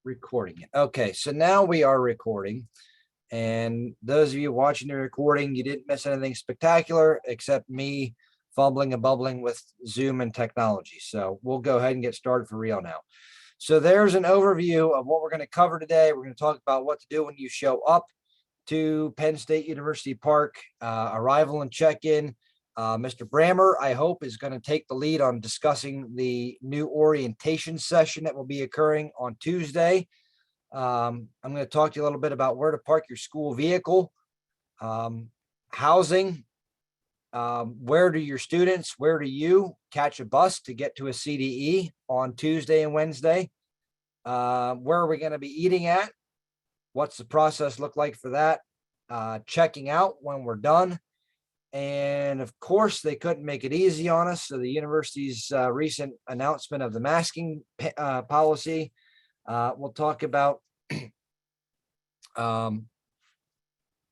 recording it. Okay, so now we are recording. And those of you watching the recording, you didn't miss anything spectacular except me fumbling and bubbling with Zoom and technology. So we'll go ahead and get started for real now. So there's an overview of what we're going to cover today. We're going to talk about what to do when you show up to Penn State University Park, arrival and check-in. Mr. Brammer, I hope, is going to take the lead on discussing the new orientation session that will be occurring on Tuesday. I'm going to talk to you a little bit about where to park your school vehicle, housing, where do you catch a bus to get to a CDE on Tuesday and Wednesday? Where are we going to be eating at? What's the process look like for that? Checking out when we're done. And of course, they couldn't make it easy on us. So the university's recent announcement of the masking policy, we'll talk about. And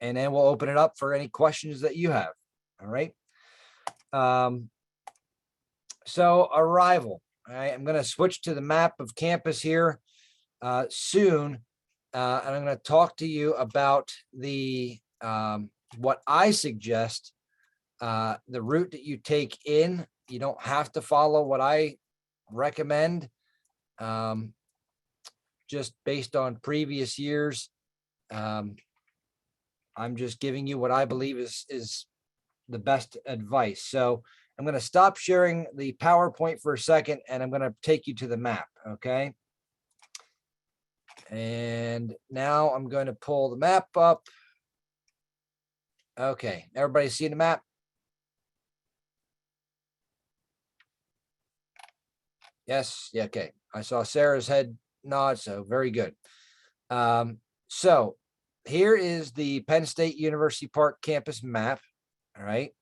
then we'll open it up for any questions that you have. All right. So arrival. All right. I'm going to switch to the map of campus here soon. And I'm going to talk to you about the what I suggest, the route that you take in. You don't have to follow what I recommend, just based on previous years. I'm just giving you what I believe is the best advice. So I'm going to stop sharing the PowerPoint for a second, and I'm going to take you to the map. Okay. And now I'm going to pull the map up. Okay. Everybody see the map? Yes. Yeah. Okay. I saw Sarah's head nod. So very good. So here is the Penn State University Park campus map. All right.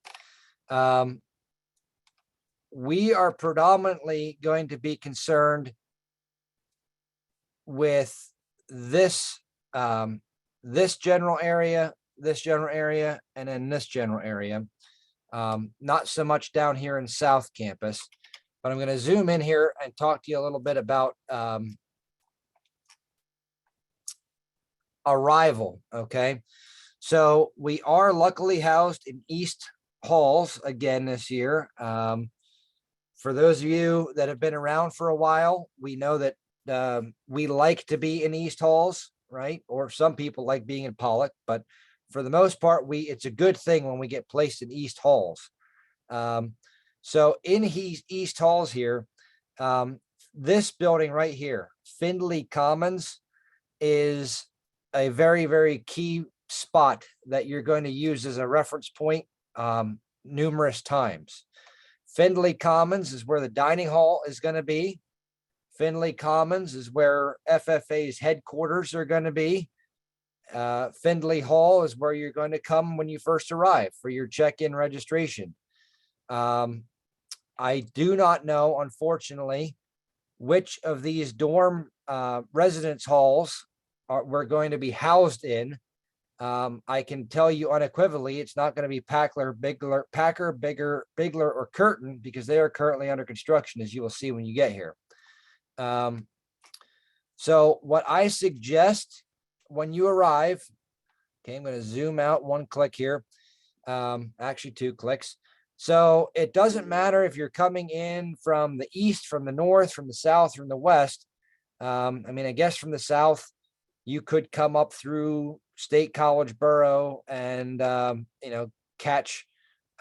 We are predominantly going to be concerned with this, this general area, and then this general area. Not so much down here in South Campus, but I'm going to zoom in here and talk to you a little bit about arrival. Okay. So we are luckily housed in East Halls again this year. For those of you that have been around for a while, we know that we like to be in East Halls, right? Or some people like being in Pollock, but for the most part, it's a good thing when we get placed in East Halls. So in East Halls here, this building right here, Findlay Commons, is a very, very key spot that you're going to use as a reference point numerous times. Findlay Commons is where the dining hall is going to be. Findlay Commons is where FFA's headquarters are going to be. Findlay Hall is where you're going to come when you first arrive for your check-in registration. I do not know, unfortunately, which of these dorm residence halls we're going to be housed in. I can tell you unequivocally, it's not going to be Packer, Bigler, or Curtin, because they are currently under construction, as you will see when you get here. So what I suggest when you arrive, okay, I'm going to zoom out one click here, actually 2 clicks. So it doesn't matter if you're coming in from the east, from the north, from the south, from the west. I mean, I guess from the south, you could come up through State College Borough and, catch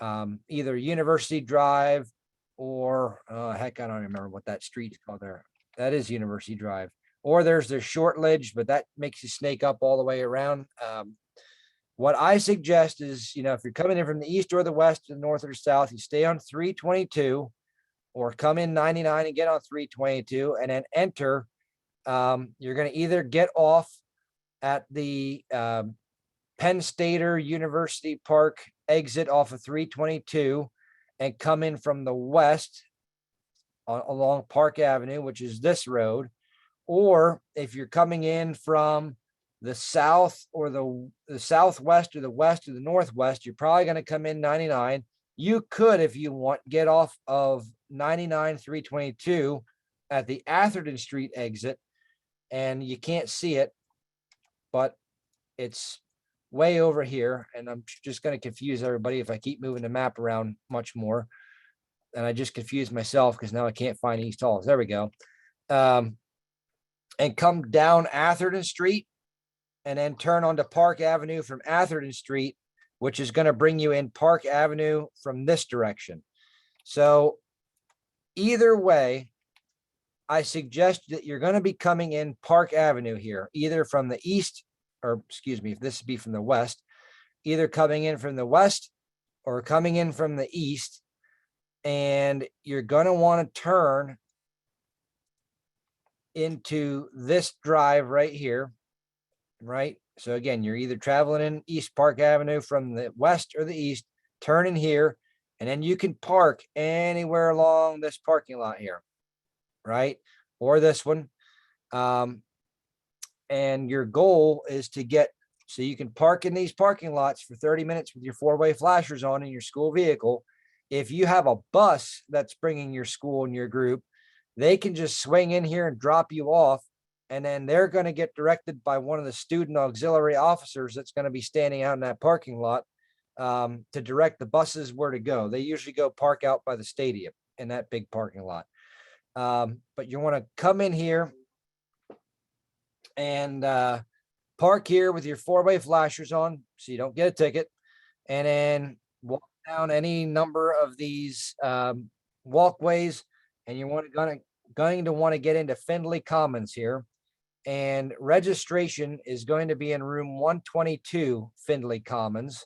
either University Drive or, heck, I don't remember what that street's called there. That is University Drive. Or there's the Shortledge, but that makes you snake up all the way around. What I suggest is, if you're coming in from the east or the west, the north or the south, you stay on 322 or come in 99 and get on 322 and then enter. You're going to either get off at the Penn Stater University Park exit off of 322 and come in from the west along Park Avenue, which is this road. Or if you're coming in from the south or the southwest or the west or the northwest, you're probably going to come in 99. You could, if you want, get off of 99 322 at the Atherton Street exit and you can't see it, but it's way over here. And I'm just going to confuse everybody if I keep moving the map around much more. And I just confused myself because now I can't find East Halls. There we go. And come down Atherton Street and then turn onto Park Avenue from Atherton Street, which is going to bring you in Park Avenue from this direction. So either way, I suggest that you're going to be coming in Park Avenue here, either from the east, or excuse me, if this would be from the west, either coming in from the west or coming in from the east. And you're going to want to turn into this drive right here, right? So again, you're either traveling in East Park Avenue from the west or the east, turn in here, and then you can park anywhere along this parking lot here, right? Or this one. And your goal is to get, so you can park in these parking lots for 30 minutes with your four-way flashers on in your school vehicle. If you have a bus that's bringing your school and your group, they can just swing in here and drop you off. And then they're going to get directed by one of the student auxiliary officers that's going to be standing out in that parking lot to direct the buses where to go. They usually go park out by the stadium in that big parking lot. But you want to come in here and park here with your four-way flashers on so you don't get a ticket. And then walk down any number of these walkways, and you're going to want to get into Findlay Commons here. And registration is going to be in room 122, Findlay Commons.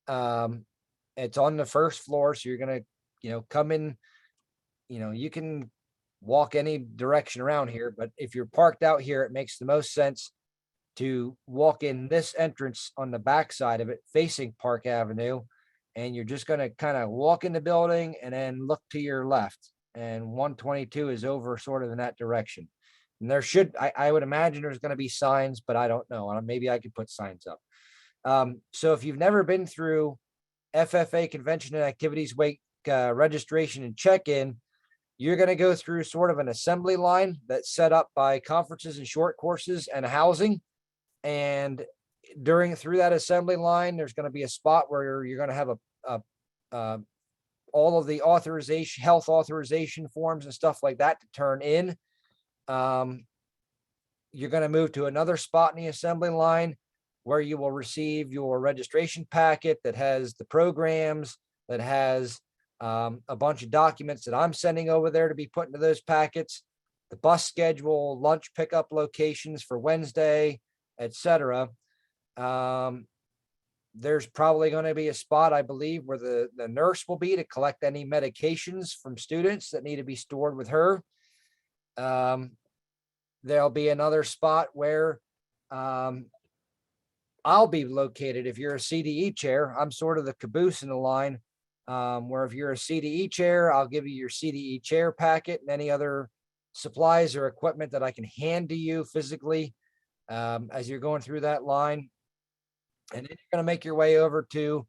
It's on the first floor, so you're going to, come in, you can walk any direction around here, but if you're parked out here, it makes the most sense to walk in this entrance on the back side of it, facing Park Avenue. And you're just going to kind of walk in the building and then look to your left. And 122 is over sort of in that direction. And there should, I would imagine there's going to be signs, but I don't know. Maybe I could put signs up. So if you've never been through FFA Convention and Activities Week registration and check-in, you're going to go through sort of an assembly line that's set up by conferences and short courses and housing. And through that assembly line, there's going to be a spot where you're going to have all of the health authorization forms and stuff like that to turn in. You're going to move to another spot in the assembly line where you will receive your registration packet that has the programs, that has a bunch of documents that I'm sending over there to be put into those packets, the bus schedule, lunch pickup locations for Wednesday, etc. There's probably going to be a spot, I believe, where the nurse will be to collect any medications from students that need to be stored with her. There'll be another spot where I'll be located. If you're a CDE chair, I'm sort of the caboose in the line, where if you're a CDE chair, I'll give you your CDE chair packet and any other supplies or equipment that I can hand to you physically as you're going through that line. And then you're going to make your way over to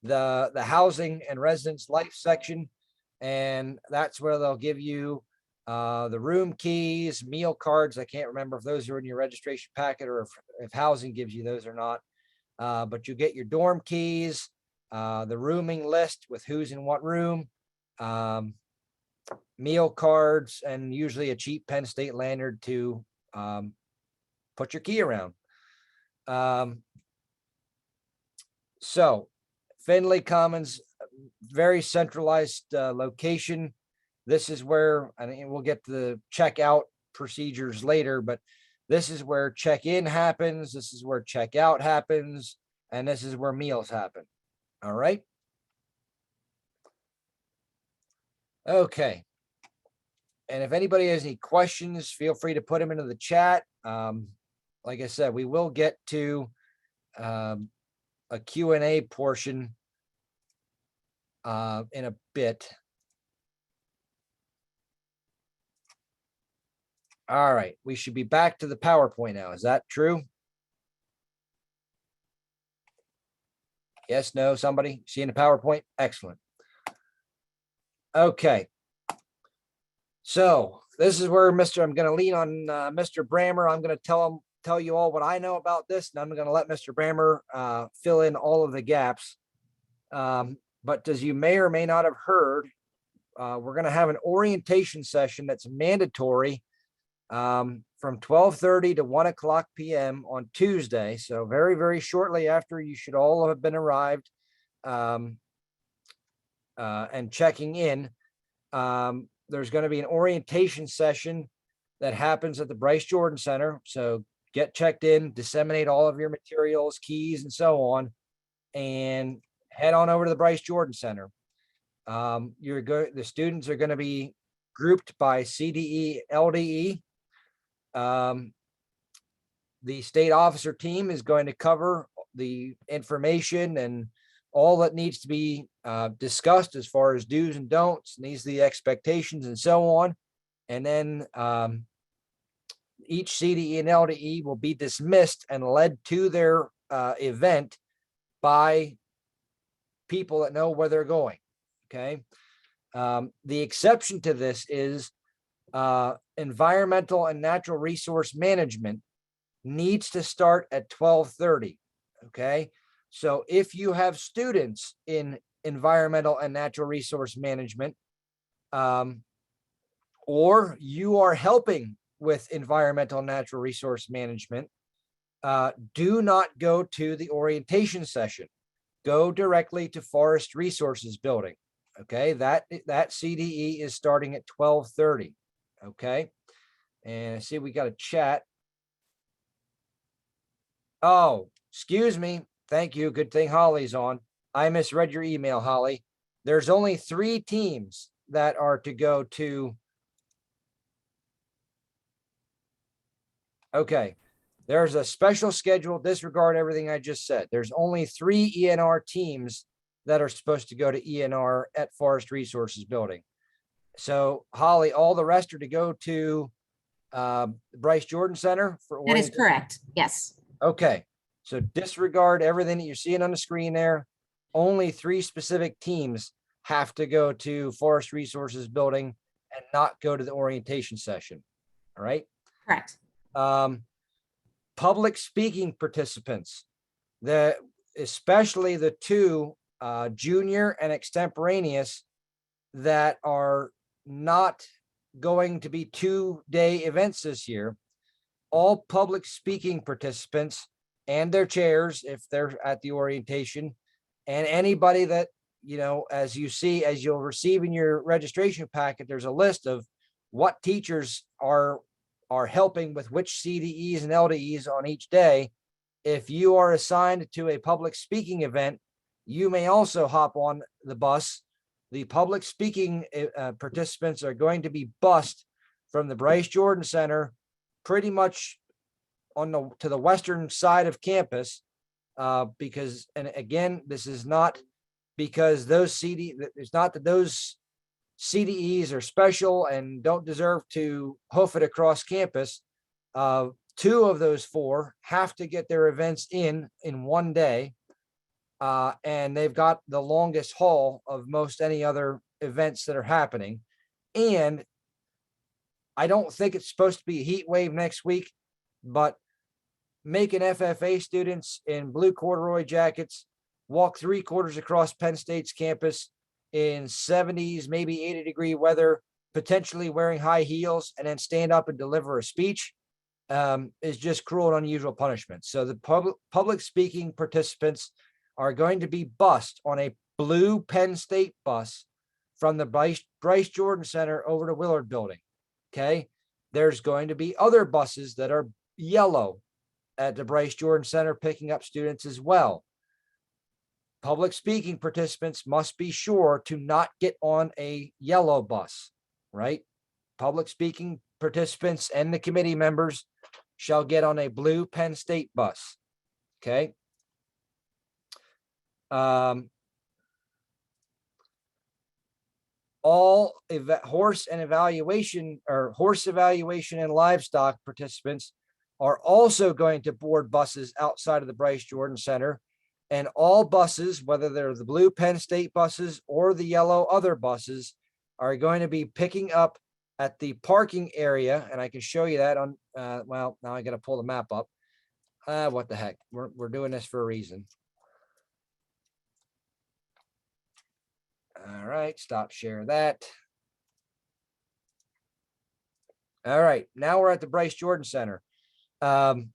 the housing and residence life section. And that's where they'll give you the room keys, meal cards. I can't remember if those are in your registration packet or if housing gives you those or not. But you get your dorm keys, the rooming list with who's in what room, meal cards, and usually a cheap Penn State lanyard to put your key around. So Findlay Commons, very centralized location. This is where, I mean, we'll get to the checkout procedures later, but this is where check-in happens. This is where checkout happens. And this is where meals happen. All right. Okay. And if anybody has any questions, feel free to put them into the chat. Like I said, we will get to a Q&A portion in a bit. All right, we should be back to the PowerPoint now. Is that true? Yes, no, somebody seeing the PowerPoint? Excellent. Okay. So this is where I'm going to lean on Mr. Brammer. I'm going to tell you all what I know about this, and I'm going to let Mr. Brammer fill in all of the gaps. But as you may or may not have heard, we're going to have an orientation session that's mandatory from 12:30 to 1 o'clock p.m. on Tuesday. So very, very shortly after you should all have been arrived and checking in. There's going to be an orientation session that happens at the Bryce Jordan Center. So get checked in, disseminate all of your materials, keys, and so on, and head on over to the Bryce Jordan Center. The students are going to be grouped by CDE, LDE. The state officer team is going to cover the information and all that needs to be discussed as far as do's and don'ts, needs the expectations and so on. And then each CDE and LDE will be dismissed and led to their event by people that know where they're going. Okay. The exception to this is environmental and natural resource management needs to start at 12:30. Okay. So if you have students in environmental and natural resource management, or you are helping with environmental and natural resource management, do not go to the orientation session. Go directly to Forest Resources Building. Okay, that CDE is starting at 12:30. Okay, and I see we got a chat. Oh, excuse me. Thank you. Good thing Holly's on. I misread your email, Holly. There's only 3 teams that are to go to. Okay, there's a special schedule. Disregard everything I just said. There's only 3 ENR teams that are supposed to go to ENR at Forest Resources Building. So Holly, all the rest are to go to Bryce Jordan Center for. That is correct. Yes. Okay. So disregard everything that you're seeing on the screen there. Only 3 specific teams have to go to Forest Resources Building and not go to the orientation session. All right. Correct. Public speaking participants, especially the 2 junior and extemporaneous that are not going to be 2-day events this year. All public speaking participants and their chairs, if they're at the orientation, and anybody that, as you'll receive in your registration packet, there's a list of what teachers are helping with which CDEs and LDEs on each day. If you are assigned to a public speaking event, you may also hop on the bus. The public speaking participants are going to be bused from the Bryce Jordan Center pretty much to the western side of campus, because, and again, this is not because it's not that those CDEs are special and don't deserve to hoof it across campus. 2 of those 4 have to get their events in one day. And they've got the longest haul of most any other events that are happening. And I don't think it's supposed to be a heat wave next week, but making FFA students in blue corduroy jackets walk 3/4 across Penn State's campus in 70s, maybe 80-degree weather, potentially wearing high heels, and then stand up and deliver a speech is just cruel and unusual punishment. So the public speaking participants are going to be bused on a blue Penn State bus from the Bryce Jordan Center over to Willard Building. Okay. There's going to be other buses that are yellow at the Bryce Jordan Center picking up students as well. Public speaking participants must be sure to not get on a yellow bus, right? Public speaking participants and the committee members shall get on a blue Penn State bus. Okay. All horse evaluation and livestock participants are also going to board buses outside of the Bryce Jordan Center, and all buses, whether they're the blue Penn State buses or the yellow other buses, are going to be picking up at the parking area, and I can show you that on, well, now I got to pull the map up. What the heck? We're doing this for a reason. All right, stop share that. All right, now we're at the Bryce Jordan Center. So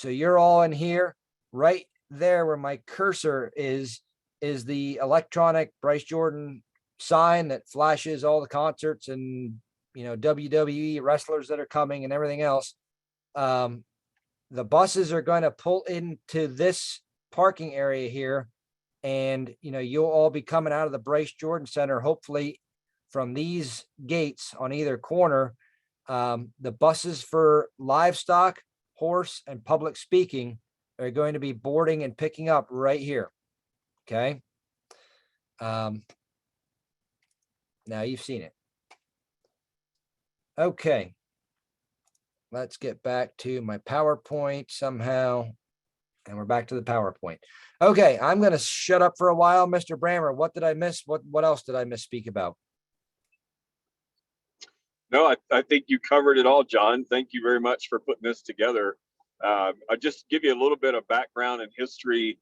you're all in here. Right there where my cursor is the electronic Bryce Jordan sign that flashes all the concerts and, you know, WWE wrestlers that are coming and everything else. The buses are going to pull into this parking area here, and, you know, you'll all be coming out of the Bryce Jordan Center, hopefully from these gates on either corner. The buses for livestock, horse, and public speaking are going to be boarding and picking up right here. Okay. Now you've seen it. Okay. Let's get back to my PowerPoint somehow. And we're back to the PowerPoint. Okay, I'm going to shut up for a while. Mr. Brammer, what did I miss? What else did I misspeak about? No, I think you covered it all, John. Thank you very much for putting this together. I'll just give you a little bit of background and history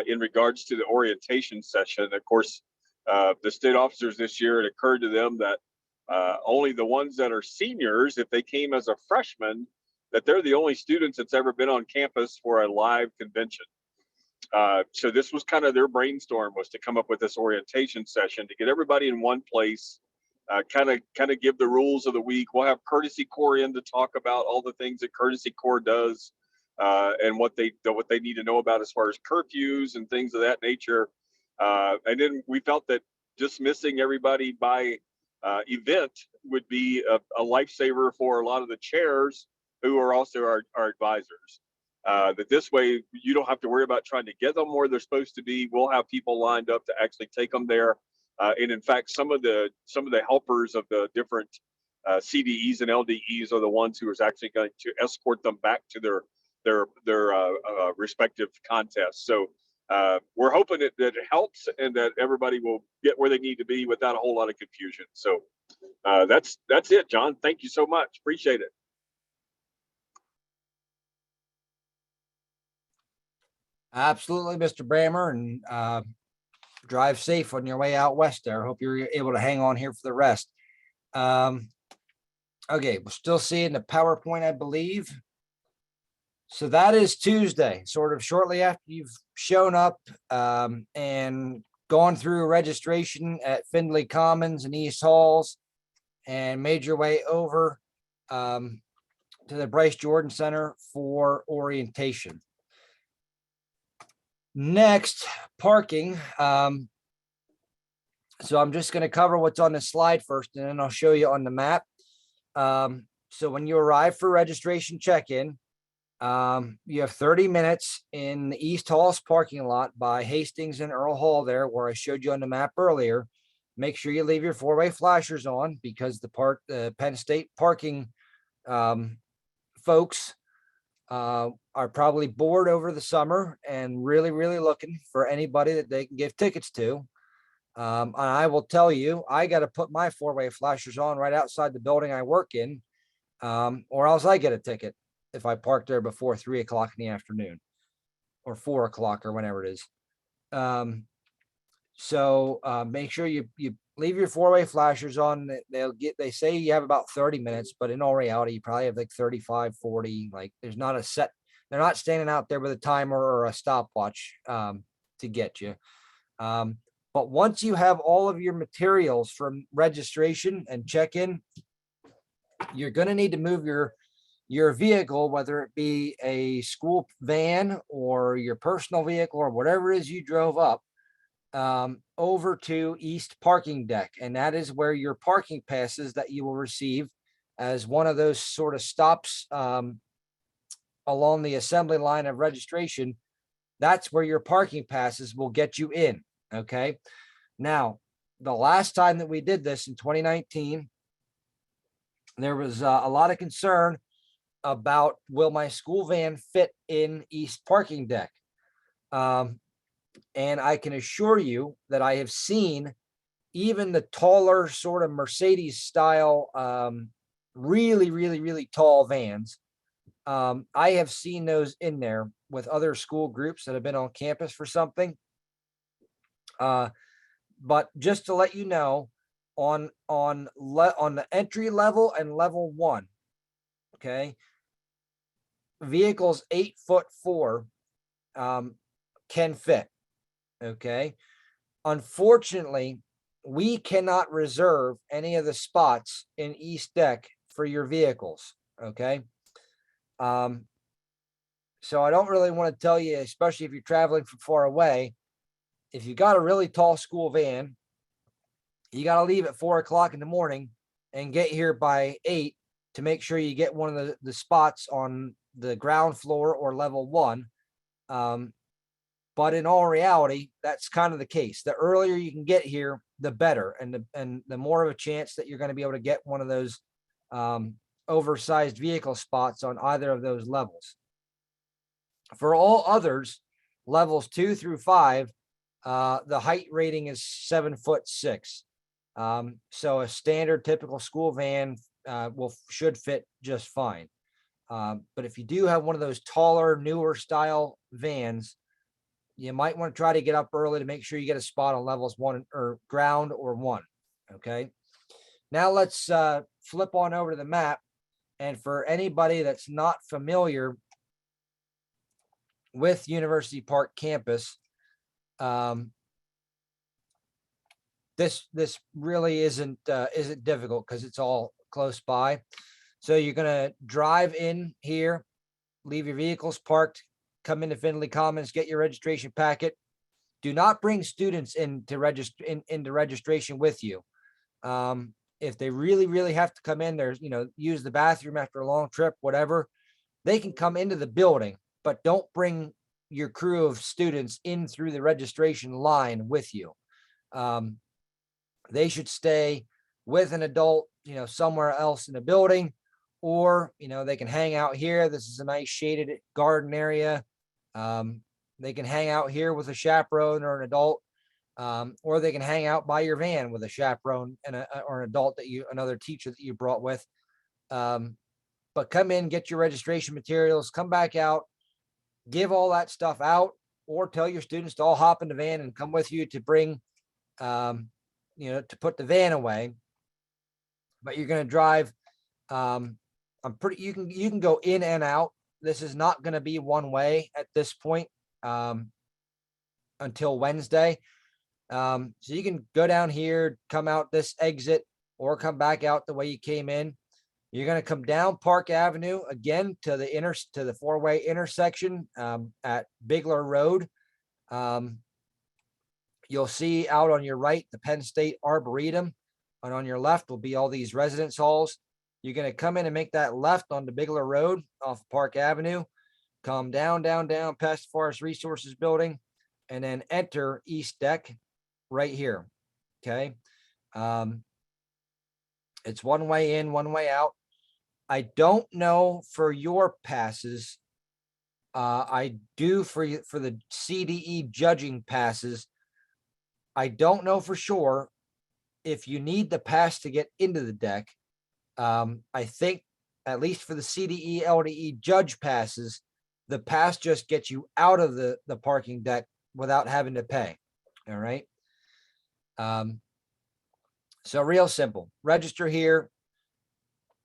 in regards to the orientation session. Of course, the state officers this year, it occurred to them that only the ones that are seniors, if they came as a freshman, that they're the only students that's ever been on campus for a live convention. So this was kind of their brainstorm, was to come up with this orientation session to get everybody in one place, kind of give the rules of the week. We'll have Courtesy Corps in to talk about all the things that Courtesy Corps does, and what they need to know about as far as curfews and things of that nature. And then we felt that dismissing everybody by event would be a lifesaver for a lot of the chairs who are also our advisors. That this way you don't have to worry about trying to get them where they're supposed to be. We'll have people lined up to actually take them there. And in fact, some of the helpers of the different CDEs and LDEs are the ones who is actually going to escort them back to their respective contests. So we're hoping that it helps and that everybody will get where they need to be without a whole lot of confusion. So that's it, John. Thank you so much. Appreciate it. Absolutely, Mr. Brammer, and drive safe on your way out west there. Hope you're able to hang on here for the rest. Okay, we're still seeing the PowerPoint, I believe. So that is Tuesday, sort of shortly after you've shown up and gone through registration at Findlay Commons and East Halls and made your way over to the Bryce Jordan Center for orientation. Next, parking. So I'm just going to cover what's on the slide first, and then I'll show you on the map. So when you arrive for registration check-in, you have 30 minutes in the East Halls parking lot by Hastings and Earl Hall there, where I showed you on the map earlier. Make sure you leave your four-way flashers on, because the Penn State parking folks are probably bored over the summer and really, really looking for anybody that they can give tickets to. And I will tell you, I got to put my four-way flashers on right outside the building I work in, or else I get a ticket if I park there before 3 o'clock in the afternoon or 4 o'clock or whenever it is. So make sure you leave your four-way flashers on. They say you have about 30 minutes, but in all reality, you probably have like 35, 40. Like, there's not a set, they're not standing out there with a timer or a stopwatch to get you. But once you have all of your materials from registration and check-in, you're going to need to move your vehicle, whether it be a school van or your personal vehicle or whatever it is you drove up, over to East Parking Deck. And that is where your parking passes that you will receive as one of those sort of stops along the assembly line of registration. That's where your parking passes will get you in. Okay. Now, the last time that we did this in 2019, there was a lot of concern about, will my school van fit in East Parking Deck? And I can assure you that I have seen even the taller sort of Mercedes style, really, really, really tall vans. I have seen those in there with other school groups that have been on campus for something. But just to let you know, on the entry level and level 1, okay, vehicles 8'4" can fit. Okay. Unfortunately, we cannot reserve any of the spots in East Deck for your vehicles. Okay. So I don't really want to tell you, especially if you're traveling from far away, if you got a really tall school van, you got to leave at 4 o'clock in the morning and get here by 8 to make sure you get one of the spots on the ground floor or level 1. But in all reality, that's kind of the case. The earlier you can get here, the better, and the more of a chance that you're going to be able to get one of those oversized vehicle spots on either of those levels. For all others, levels 2 through 5, the height rating is 7'6". So a standard typical school van should fit just fine. But if you do have one of those taller, newer style vans, you might want to try to get up early to make sure you get a spot on levels 1 or ground or 1. Okay. Now let's flip on over to the map. And for anybody that's not familiar with University Park campus, this really isn't difficult because it's all close by. So you're gonna drive in here, leave your vehicles parked, come into Findlay Commons, get your registration packet. Do not bring students into registration with you. If they really, really have to come in, there's, use the bathroom after a long trip, whatever, they can come into the building, but don't bring your crew of students in through the registration line with you. They should stay with an adult, somewhere else in the building, or, they can hang out here. This is a nice shaded garden area. They can hang out here with a chaperone or an adult, or they can hang out by your van with a chaperone and or an adult another teacher that you brought with. But come in, get your registration materials, come back out, give all that stuff out, or tell your students to all hop in the van and come with you to bring, to put the van away. But you're going to drive. You can go in and out. This is not going to be one way at this point until Wednesday. So you can go down here, come out this exit, or come back out the way you came in. You're going to come down Park Avenue again to the four-way intersection at Bigler Road. You'll see out on your right the Penn State Arboretum, and on your left will be all these residence halls. You're going to come in and make that left onto Bigler Road off Park Avenue, come down past the Forest Resources Building, and then enter East Deck right here. Okay. It's one way in, one way out. I don't know for your passes. I do for the CDE judging passes. I don't know for sure if you need the pass to get into the deck. I think at least for the CDE LDE judge passes, the pass just gets you out of the parking deck without having to pay. All right. So real simple. Register here,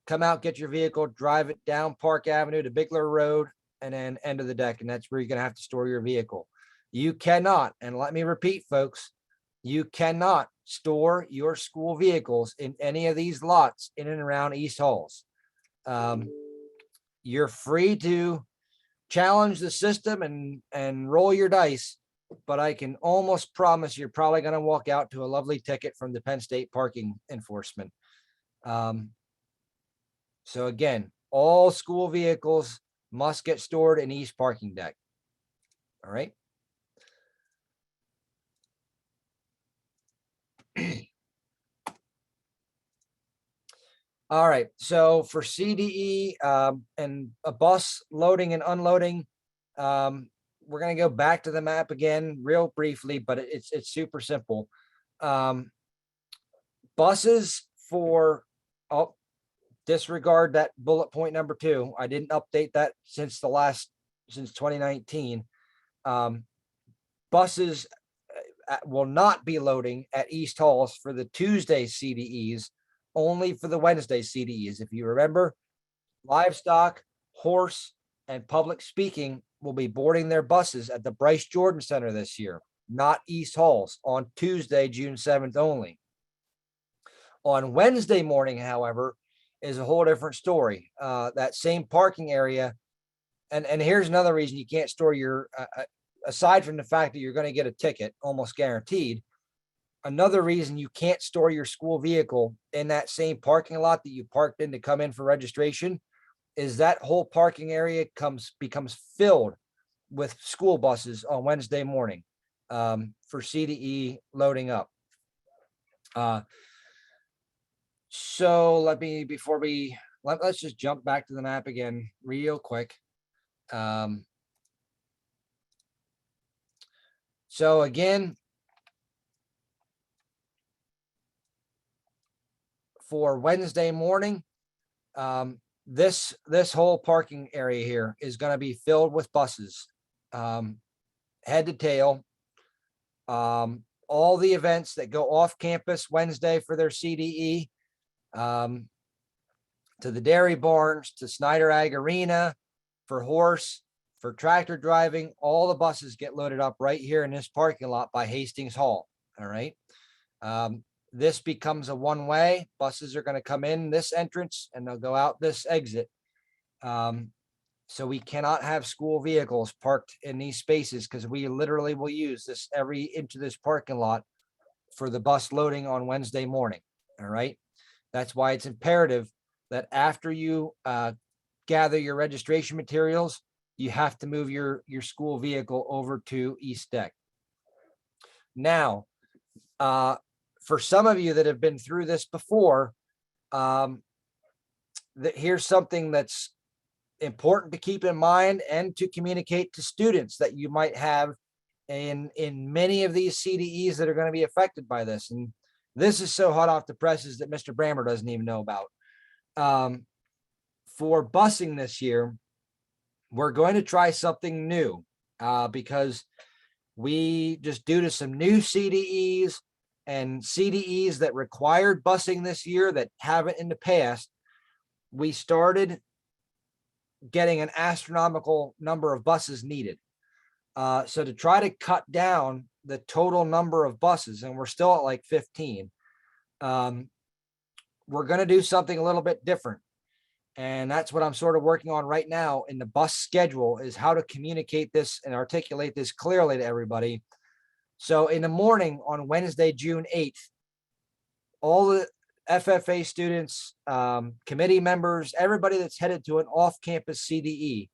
come out, get your vehicle, drive it down Park Avenue to Bigler Road, and then end of the deck. And that's where you're going to have to store your vehicle. You cannot, and let me repeat, folks, you cannot store your school vehicles in any of these lots in and around East Halls. You're free to challenge the system and roll your dice, but I can almost promise you're probably going to walk out to a lovely ticket from the Penn State parking enforcement. So again, all school vehicles must get stored in East parking deck. All right. All right. So for CDE and a bus loading and unloading, we're going to go back to the map again real briefly, but it's super simple. Buses for, oh, disregard that bullet point number 2. I didn't update that since 2019. Buses will not be loading at East Halls for the Tuesday CDEs, only for the Wednesday CDEs. If you remember, livestock, horse, and public speaking will be boarding their buses at the Bryce Jordan Center this year, not East Halls, on Tuesday, June 7th only. On Wednesday morning, however, is a whole different story. That same parking area, and here's another reason you can't store your, aside from the fact that you're going to get a ticket, almost guaranteed, another reason you can't store your school vehicle in that same parking lot that you parked in to come in for registration is that whole parking area becomes filled with school buses on Wednesday morning for CDE loading up. So let's just jump back to the map again real quick. So again, for Wednesday morning, this whole parking area here is going to be filled with buses, head to tail. All the events that go off campus Wednesday for their CDE, to the dairy barns, to Snyder Ag Arena, for horse, for tractor driving, all the buses get loaded up right here in this parking lot by Hastings Hall. All right. This becomes a one-way. Buses are going to come in this entrance and they'll go out this exit. So we cannot have school vehicles parked in these spaces because we literally will use this every inch of this parking lot for the bus loading on Wednesday morning. All right. That's why it's imperative that after you gather your registration materials, you have to move your school vehicle over to East Deck. Now, for some of you that have been through this before, here's something that's important to keep in mind and to communicate to students that you might have in many of these CDEs that are going to be affected by this. And this is so hot off the presses that Mr. Brammer doesn't even know about. For busing this year, we're going to try something new because we just, due to some new CDEs and CDEs that required busing this year that haven't in the past, we started getting an astronomical number of buses needed. So to try to cut down the total number of buses, and we're still at like 15, we're going to do something a little bit different. And that's what I'm sort of working on right now in the bus schedule, is how to communicate this and articulate this clearly to everybody. So in the morning on Wednesday, June 8th, all the FFA students, committee members, everybody that's headed to an off-campus CDE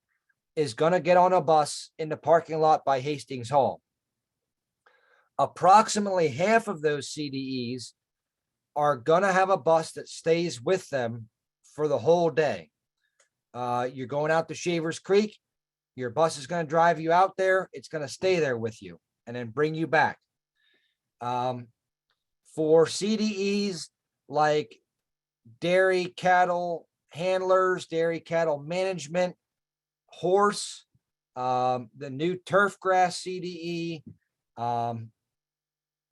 is going to get on a bus in the parking lot by Hastings Hall. Approximately half of those CDEs are going to have a bus that stays with them for the whole day. You're going out to Shavers Creek. Your bus is going to drive you out there. It's going to stay there with you and then bring you back. For CDEs like dairy cattle handlers, dairy cattle management, horse, the new turf grass CDE,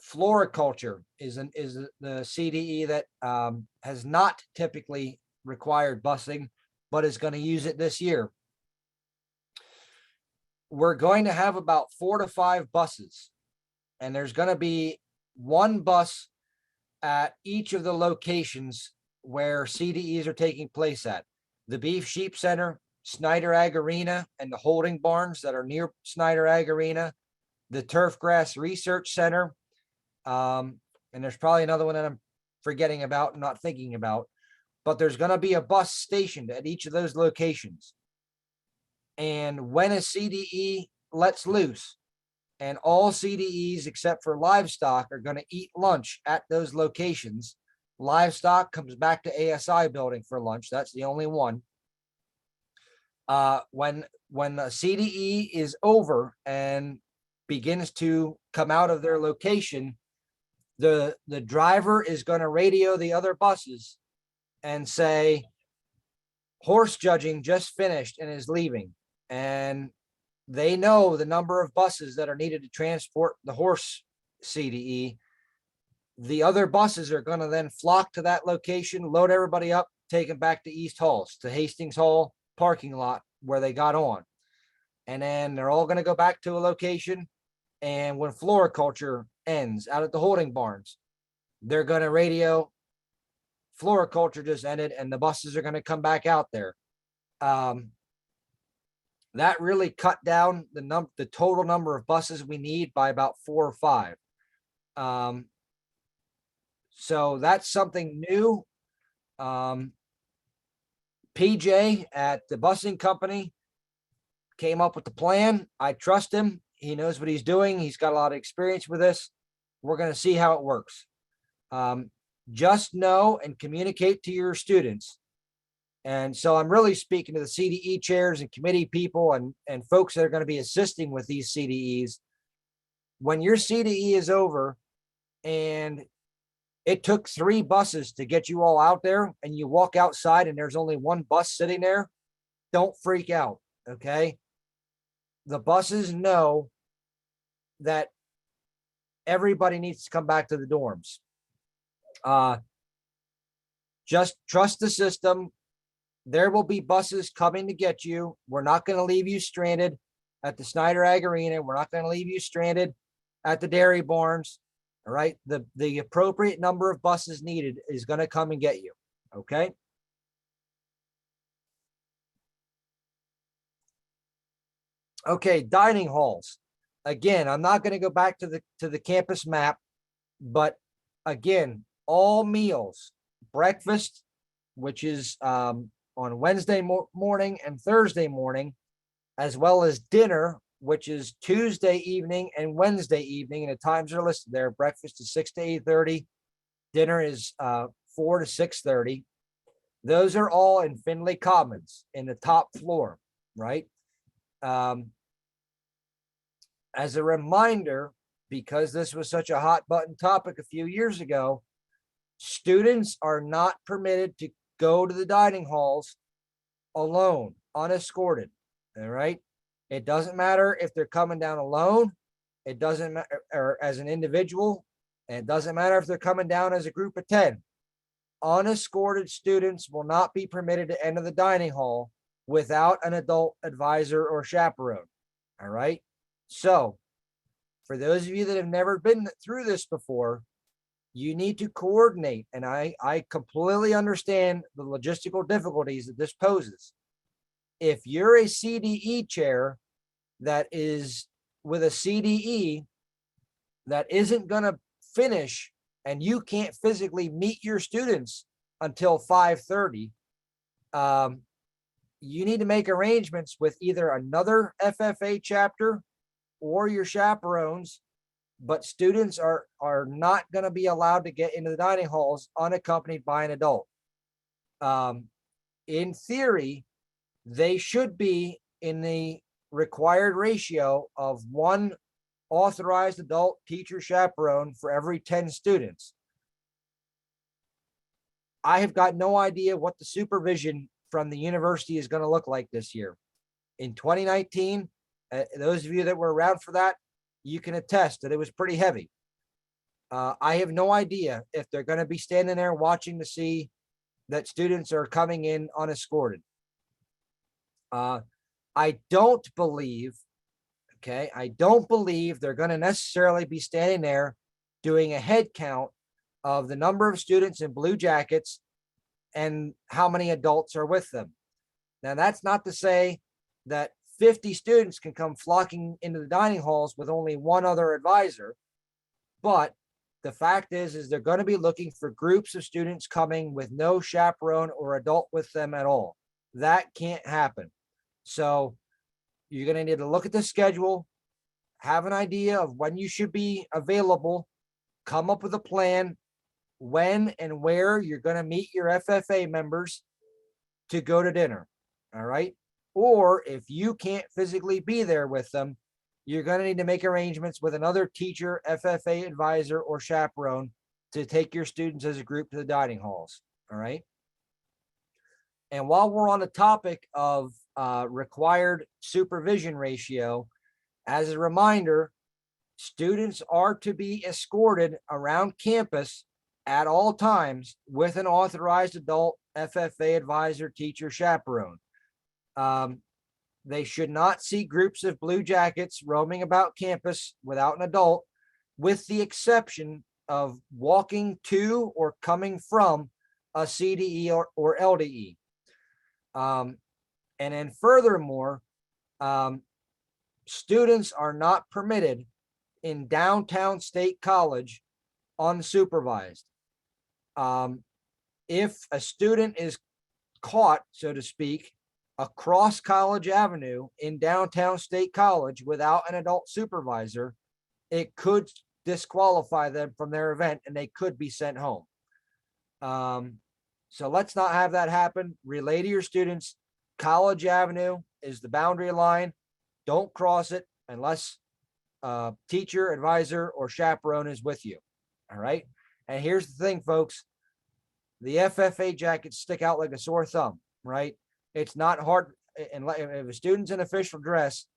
floriculture is the CDE that has not typically required busing, but is going to use it this year. We're going to have about 4 to 5 buses, and there's going to be one bus at each of the locations where CDEs are taking place at. The Beef Sheep Center, Snyder Ag Arena, and the holding barns that are near Snyder Ag Arena, the Turf Grass Research Center, and there's probably another one that I'm forgetting about and not thinking about, but there's going to be a bus stationed at each of those locations. And when a CDE lets loose, and all CDEs except for livestock are going to eat lunch at those locations, livestock comes back to ASI building for lunch. That's the only one. When the CDE is over and begins to come out of their location, The driver is going to radio the other buses and say, horse judging just finished and is leaving. And they know the number of buses that are needed to transport the horse CDE. The other buses are going to then flock to that location, load everybody up, take them back to East Halls, to Hastings Hall parking lot where they got on. And then they're all going to go back to a location. And when floriculture ends out at the holding barns, they're going to radio floriculture just ended and the buses are going to come back out there. That really cut down the total number of buses we need by about 4 or 5. So that's something new. PJ at the busing company came up with the plan. I trust him. He knows what he's doing. He's got a lot of experience with this. We're going to see how it works. Just know and communicate to your students. And so I'm really speaking to the CDE chairs and committee people and folks that are going to be assisting with these CDEs. When your CDE is over and it took 3 buses to get you all out there and you walk outside and there's only 1 bus sitting there, don't freak out, okay? The buses know that everybody needs to come back to the dorms. Just trust the system. There will be buses coming to get you. We're not going to leave you stranded at the Snyder Ag Arena. We're not going to leave you stranded at the dairy barns. All right. The appropriate number of buses needed is going to come and get you. Okay. Okay. Dining halls. Again, I'm not going to go back to the campus map, but again, all meals, breakfast, which is on Wednesday morning and Thursday morning, as well as dinner, which is Tuesday evening and Wednesday evening. And the times are listed there. Breakfast is 6 to 8:30. Dinner is 4 to 6:30. Those are all in Findlay Commons in the top floor, right? As a reminder, because this was such a hot button topic a few years ago, students are not permitted to go to the dining halls alone, unescorted. All right. It doesn't matter if they're coming down alone. It doesn't matter, or as an individual. And it doesn't matter if they're coming down as a group of 10. Unescorted students will not be permitted to enter the dining hall without an adult advisor or chaperone. All right. So for those of you that have never been through this before, you need to coordinate. And I completely understand the logistical difficulties that this poses. If you're a CDE chair that is with a CDE that isn't going to finish and you can't physically meet your students until 5:30, you need to make arrangements with either another FFA chapter or your chaperones, but students are not going to be allowed to get into the dining halls unaccompanied by an adult. In theory, they should be in the required ratio of 1 authorized adult teacher chaperone for every 10 students. I have got no idea what the supervision from the university is going to look like this year. In 2019, those of you that were around for that, you can attest that it was pretty heavy. I have no idea if they're going to be standing there watching to see that students are coming in unescorted. I don't believe they're going to necessarily be standing there doing a head count of the number of students in blue jackets and how many adults are with them. Now, that's not to say that 50 students can come flocking into the dining halls with only 1 other advisor, but the fact is they're going to be looking for groups of students coming with no chaperone or adult with them at all. That can't happen. So you're going to need to look at the schedule, have an idea of when you should be available, come up with a plan, when and where you're going to meet your FFA members to go to dinner. All right. Or if you can't physically be there with them, you're going to need to make arrangements with another teacher, FFA advisor, or chaperone to take your students as a group to the dining halls. All right. And while we're on the topic of required supervision ratio, as a reminder, students are to be escorted around campus at all times with an authorized adult FFA advisor, teacher, chaperone. They should not see groups of blue jackets roaming about campus without an adult, with the exception of walking to or coming from a CDE or LDE. And then furthermore, students are not permitted in downtown State College unsupervised. If a student is caught, so to speak, across College Avenue in downtown State College without an adult supervisor, it could disqualify them from their event and they could be sent home. So let's not have that happen. Relay to your students, College Avenue is the boundary line. Don't cross it unless teacher, advisor, or chaperone is with you. All right. And here's the thing, folks. The FFA jackets stick out like a sore thumb, right? It's not hard. And if a student's in official dress,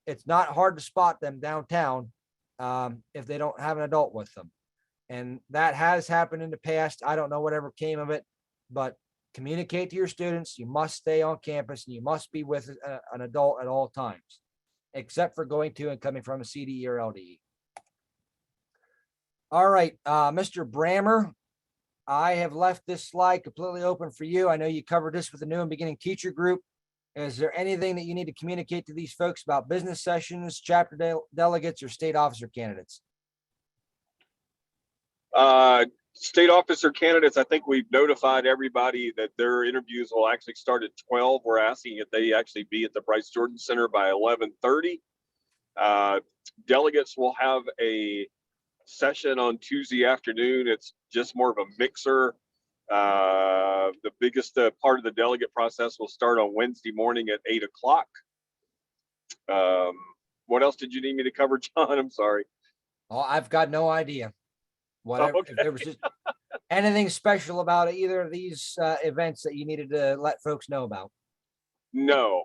it's not hard to spot them downtown if they don't have an adult with them. And that has happened in the past. I don't know whatever came of it, but communicate to your students. You must stay on campus and you must be with an adult at all times, except for going to and coming from a CDE or LDE. All right, Mr. Brammer, I have left this slide completely open for you. I know you covered this with the new and beginning teacher group. Is there anything that you need to communicate to these folks about business sessions, chapter delegates, or state officer candidates? State officer candidates, I think we've notified everybody that their interviews will actually start at 12. We're asking if they actually be at the Bryce Jordan Center by 11:30. Delegates will have a session on Tuesday afternoon. It's just more of a mixer. The biggest part of the delegate process will start on Wednesday morning at 8 o'clock. What else did you need me to cover, John? I'm sorry. Oh, I've got no idea. Whatever. Okay. If there was just anything special about either of these events that you needed to let folks know about. No,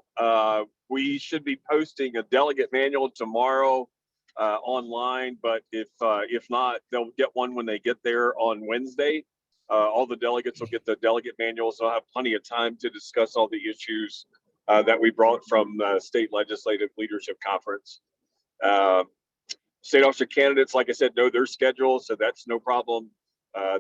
we should be posting a delegate manual tomorrow online, but if not, they'll get one when they get there on Wednesday. All the delegates will get the delegate manuals. They'll have plenty of time to discuss all the issues that we brought from the State Legislative Leadership Conference. State officer candidates, like I said, know their schedule, so that's no problem.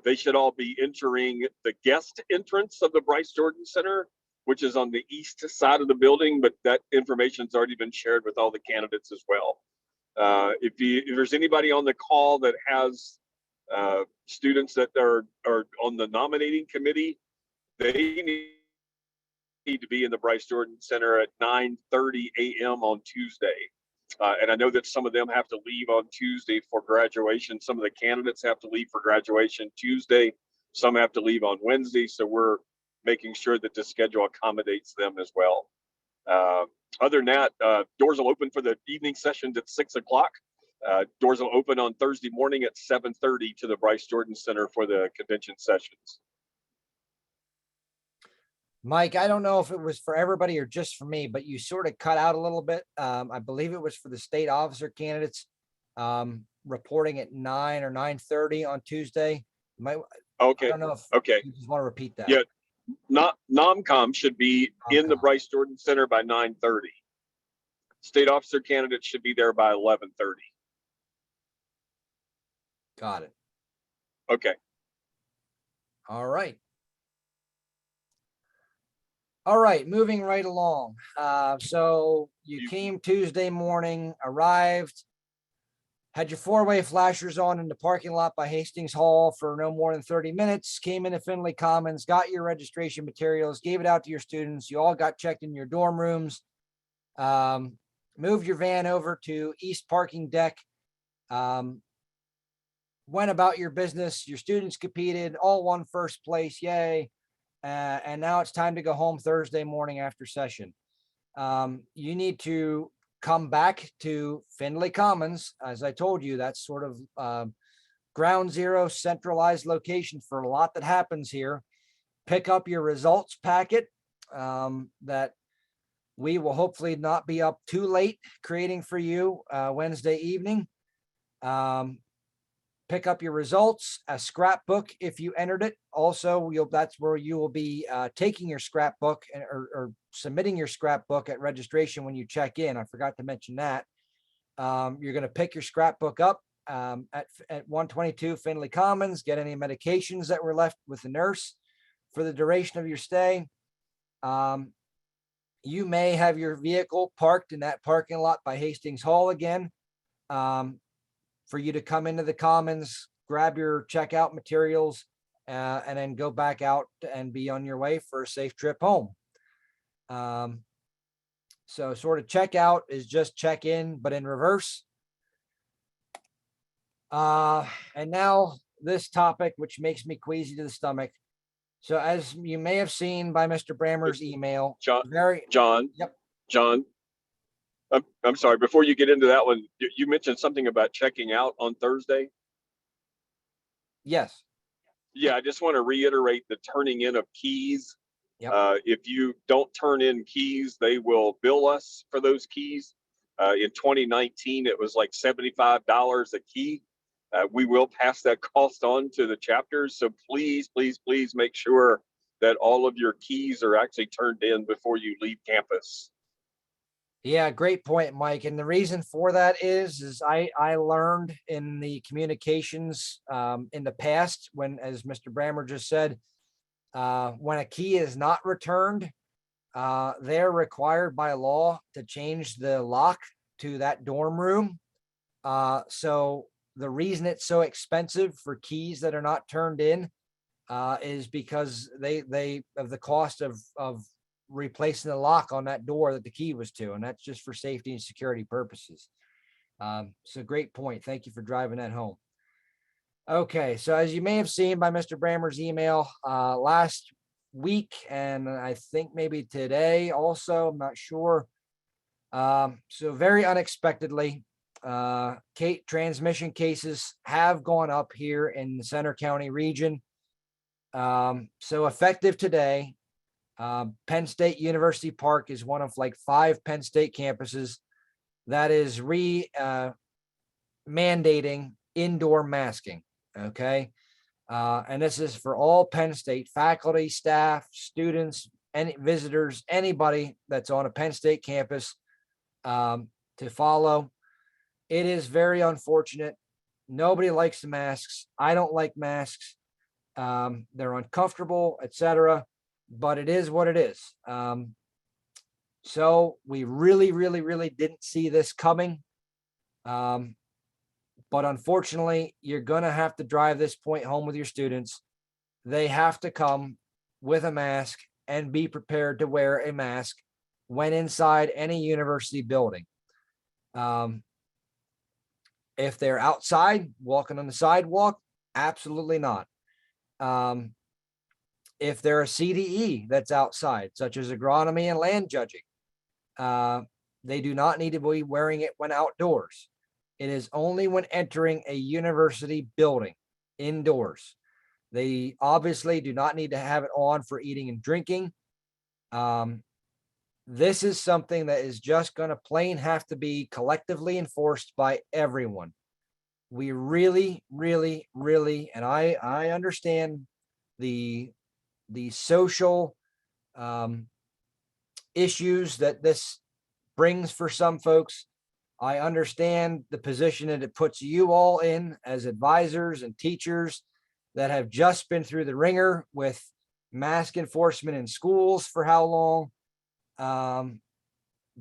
They should all be entering the guest entrance of the Bryce Jordan Center, which is on the east side of the building, but that information's already been shared with all the candidates as well. If there's anybody on the call that has students that are on the nominating committee, they need to be in the Bryce Jordan Center at 9:30 a.m. on Tuesday. And I know that some of them have to leave on Tuesday for graduation. Some of the candidates have to leave for graduation Tuesday. Some have to leave on Wednesday. So we're making sure that the schedule accommodates them as well. Other than that, doors will open for the evening sessions at 6 o'clock. Doors will open on Thursday morning at 7:30 to the Bryce Jordan Center for the convention sessions. Mike, I don't know if it was for everybody or just for me, but you sort of cut out a little bit. I believe it was for the state officer candidates reporting at 9 or 9:30 on Tuesday. Okay. I don't know if you just want to repeat that. Yeah. NOMCOM should be in the Bryce Jordan Center by 9:30. State officer candidates should be there by 11:30. Got it. Okay. All right. All right, moving right along. So you came Tuesday morning, arrived, had your four-way flashers on in the parking lot by Hastings Hall for no more than 30 minutes, came into Findlay Commons, got your registration materials, gave it out to your students. You all got checked in your dorm rooms, moved your van over to East Parking Deck, went about your business. Your students competed, all won first place, yay. And now it's time to go home Thursday morning after session. You need to come back to Findlay Commons. As I told you, that's sort of ground zero, centralized location for a lot that happens here. Pick up your results packet that we will hopefully not be up too late creating for you Wednesday evening. Pick up your results, a scrapbook if you entered it. Also, that's where you will be taking your scrapbook or submitting your scrapbook at registration when you check in. I forgot to mention that. You're going to pick your scrapbook up at 122 Findlay Commons, get any medications that were left with the nurse for the duration of your stay. You may have your vehicle parked in that parking lot by Hastings Hall again. For you to come into the Commons, grab your checkout materials, and then go back out and be on your way for a safe trip home. So sort of checkout is just check in, but in reverse. And now this topic, which makes me queasy to the stomach. So as you may have seen by Mr. Brammer's email, John, I'm sorry, before you get into that one, you mentioned something about checking out on Thursday. Yes. Yeah, I just want to reiterate the turning in of keys. Yep. If you don't turn in keys, they will bill us for those keys. In 2019, it was like $75 a key. We will pass that cost on to the chapters. So please, please, please make sure that all of your keys are actually turned in before you leave campus. Yeah, great point, Mike. And the reason for that is I learned in the communications in the past when, as Mr. Brammer just said, when a key is not returned, they're required by law to change the lock to that dorm room. So the reason it's so expensive for keys that are not turned in is because they of the cost of replacing the lock on that door that the key was to, and that's just for safety and security purposes. So great point. Thank you for driving that home. Okay, so as you may have seen by Mr. Brammer's email last week, and I think maybe today also, I'm not sure. So very unexpectedly, transmission cases have gone up here in the Center County region. So effective today, Penn State University Park is one of like 5 Penn State campuses that is mandating indoor masking. Okay. And this is for all Penn State faculty, staff, students, any visitors, anybody that's on a Penn State campus to follow. It is very unfortunate. Nobody likes the masks. I don't like masks. They're uncomfortable, etc. But it is what it is. So we really, really, really didn't see this coming. But unfortunately, you're going to have to drive this point home with your students. They have to come with a mask and be prepared to wear a mask when inside any university building. If they're outside walking on the sidewalk, absolutely not. If they're a CDE that's outside, such as agronomy and land judging, they do not need to be wearing it when outdoors. It is only when entering a university building indoors. They obviously do not need to have it on for eating and drinking. This is something that is just going to plain have to be collectively enforced by everyone. We really, really, really, and I understand the social issues that this brings for some folks. I understand the position that it puts you all in as advisors and teachers that have just been through the ringer with mask enforcement in schools for how long.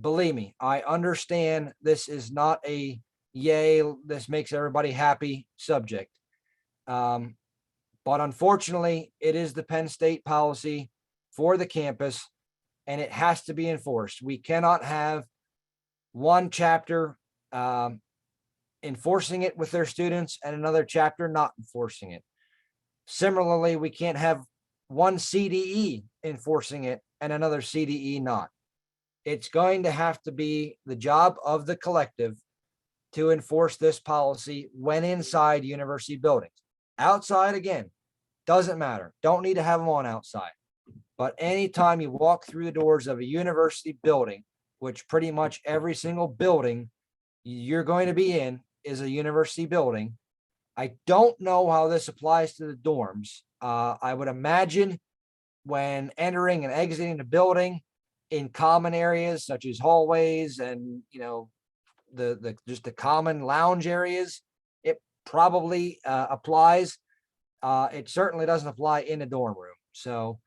Believe me, I understand this is not a yay, this makes everybody happy subject. But unfortunately, it is the Penn State policy for the campus, and it has to be enforced. We cannot have one chapter enforcing it with their students and another chapter not enforcing it. Similarly, we can't have one CDE enforcing it and another CDE not. It's going to have to be the job of the collective to enforce this policy when inside university buildings. Outside, again, doesn't matter. Don't need to have them on outside. But anytime you walk through the doors of a university building, which pretty much every single building you're going to be in is a university building. I don't know how this applies to the dorms. I would imagine when entering and exiting the building in common areas such as hallways and, you know, the just the common lounge areas, it probably applies. It certainly doesn't apply in a dorm room. So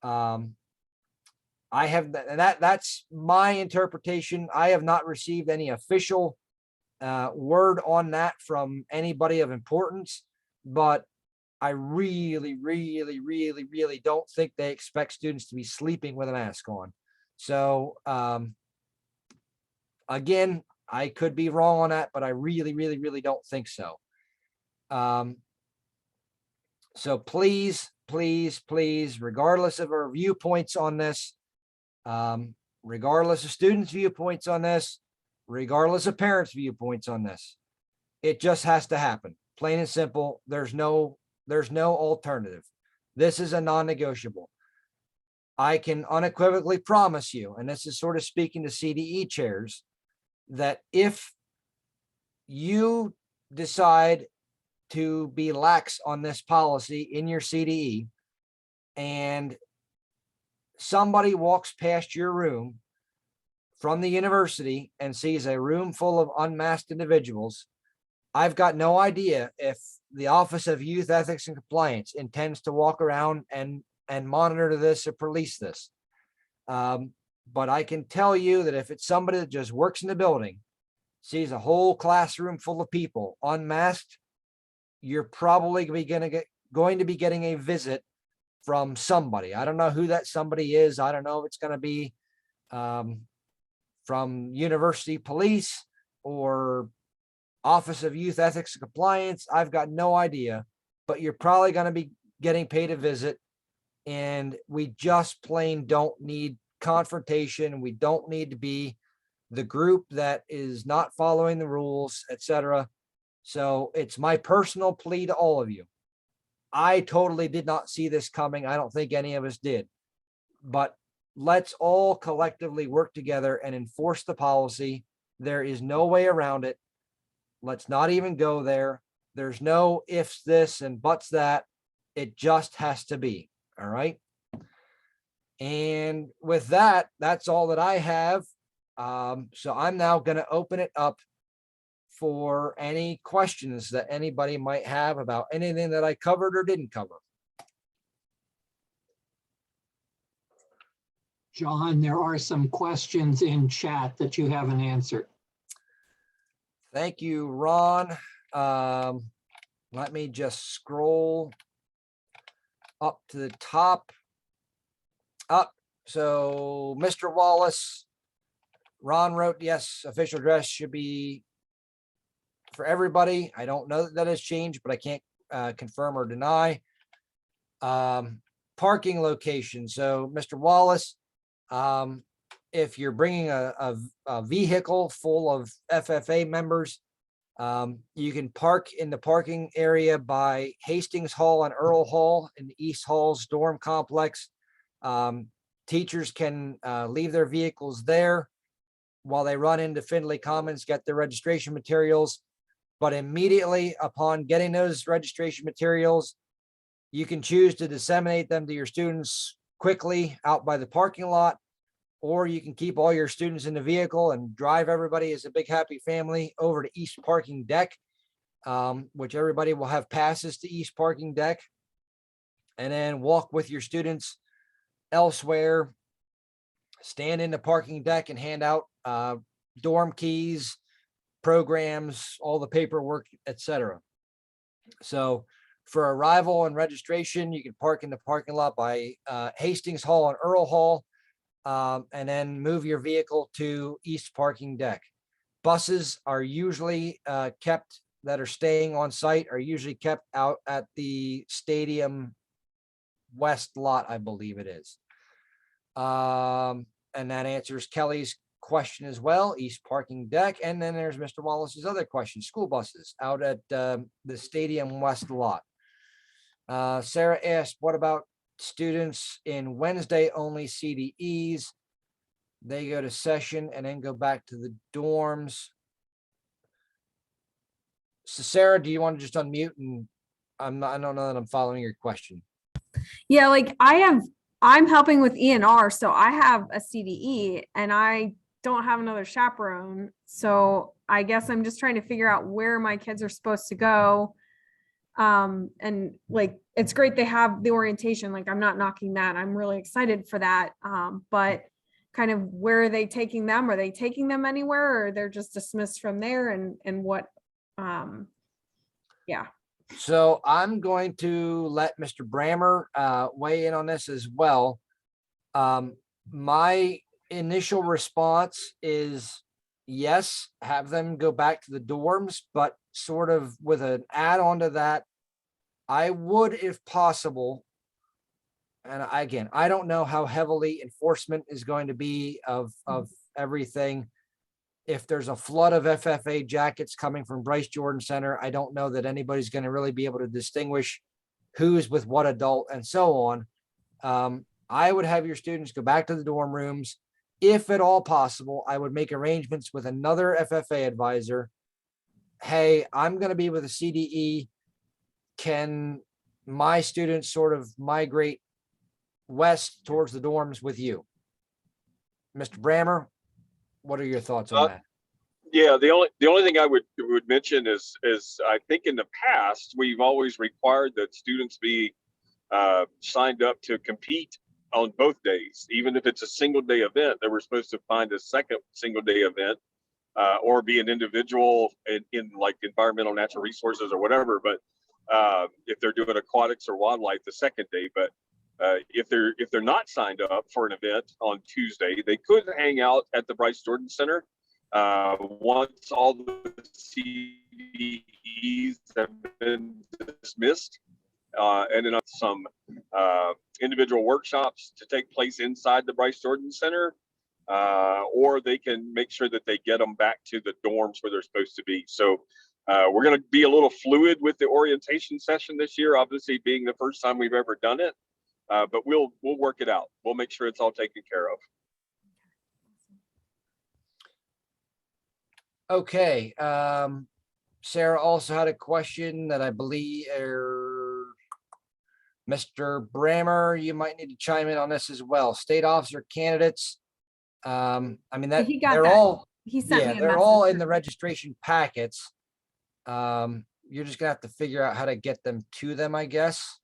I have that's my interpretation. I have not received any official word on that from anybody of importance, but I really, really, really, really don't think they expect students to be sleeping with a mask on. So again, I could be wrong on that, but I really, really, really don't think so. So please, please, please, regardless of our viewpoints on this, regardless of students' viewpoints on this, regardless of parents' viewpoints on this, it just has to happen. Plain and simple. There's no alternative. This is a non-negotiable. I can unequivocally promise you, and this is sort of speaking to CDE chairs, that if you decide to be lax on this policy in your CDE and somebody walks past your room from the university and sees a room full of unmasked individuals, I've got no idea if the Office of Youth Ethics and Compliance intends to walk around and monitor this or police this. But I can tell you that if it's somebody that just works in the building, sees a whole classroom full of people unmasked, you're probably going to be getting a visit from somebody. I don't know who that somebody is. I don't know if it's going to be from university police or Office of Youth Ethics and Compliance. I've got no idea, but you're probably going to be getting paid a visit, and we just plain don't need confrontation. We don't need to be the group that is not following the rules, etc. So it's my personal plea to all of you. I totally did not see this coming. I don't think any of us did, but let's all collectively work together and enforce the policy. There is no way around it. Let's not even go there. There's no ifs, this and buts that. It just has to be. All right. And with that, that's all that I have. So I'm now going to open it up for any questions that anybody might have about anything that I covered or didn't cover. John, there are some questions in chat that you haven't answered. Thank you, Ron. Let me just scroll up to the top. Up. So Mr. Wallace, Ron wrote, yes, official dress should be for everybody. I don't know that that has changed, but I can't confirm or deny. Parking location. So Mr. Wallace, if you're bringing a vehicle full of FFA members, you can park in the parking area by Hastings Hall and Earl Hall in the East Halls dorm complex. Teachers can leave their vehicles there while they run into Findlay Commons, get their registration materials. But immediately upon getting those registration materials, you can choose to disseminate them to your students quickly out by the parking lot, or you can keep all your students in the vehicle and drive everybody as a big happy family over to East Parking Deck, which everybody will have passes to East Parking Deck, and then walk with your students elsewhere, stand in the parking deck and hand out dorm keys, programs, all the paperwork, etc. So for arrival and registration, you can park in the parking lot by Hastings Hall and Earl Hall, and then move your vehicle to East Parking Deck. Buses are usually kept, that are staying on site, are usually kept out at the stadium west lot, I believe it is. And that answers Kelly's question as well, east parking deck. And then there's Mr. Wallace's other question, school buses out at the stadium west lot. Sarah asked, what about students in Wednesday only CDEs? They go to session and then go back to the dorms. So Sarah, do you want to just unmute? And I don't know that I'm following your question. Yeah, like I'm helping with ENR, so I have a CDE and I don't have another chaperone. So I guess I'm just trying to figure out where my kids are supposed to go. And like, it's great they have the orientation. Like, I'm not knocking that. I'm really excited for that. But kind of where are they taking them? Are they taking them anywhere, or they're just dismissed from there? And what, yeah. So I'm going to let Mr. Brammer weigh in on this as well. My initial response is yes, have them go back to the dorms, but sort of with an add-on to that, I would, if possible, and again, I don't know how heavily enforcement is going to be of everything. If there's a flood of FFA jackets coming from Bryce Jordan Center, I don't know that anybody's going to really be able to distinguish who's with what adult and so on. I would have your students go back to the dorm rooms. If at all possible, I would make arrangements with another FFA advisor. Hey, I'm going to be with a CDE. Can my students sort of migrate west towards the dorms with you? Mr. Brammer, what are your thoughts on that? Yeah, the only thing I would mention is I think in the past we've always required that students be signed up to compete on both days, even if it's a single day event. They were supposed to find a second single day event or be an individual in like environmental natural resources or whatever. But if they're doing aquatics or wildlife the second day, but if they're not signed up for an event on Tuesday, they could hang out at the Bryce Jordan Center once all the CDEs have been dismissed, and then some individual workshops to take place inside the Bryce Jordan Center, or they can make sure that they get them back to the dorms where they're supposed to be. So we're going to be a little fluid with the orientation session this year, obviously being the first time we've ever done it. But we'll work it out. We'll make sure it's all taken care of. Okay. Sarah also had a question that I believe Mr. Brammer, you might need to chime in on this as well. State officer candidates. I mean, that He got they're that. all, He sent me a they're all message. in the registration packets. You're just gonna have to figure out how to get them to them, I guess.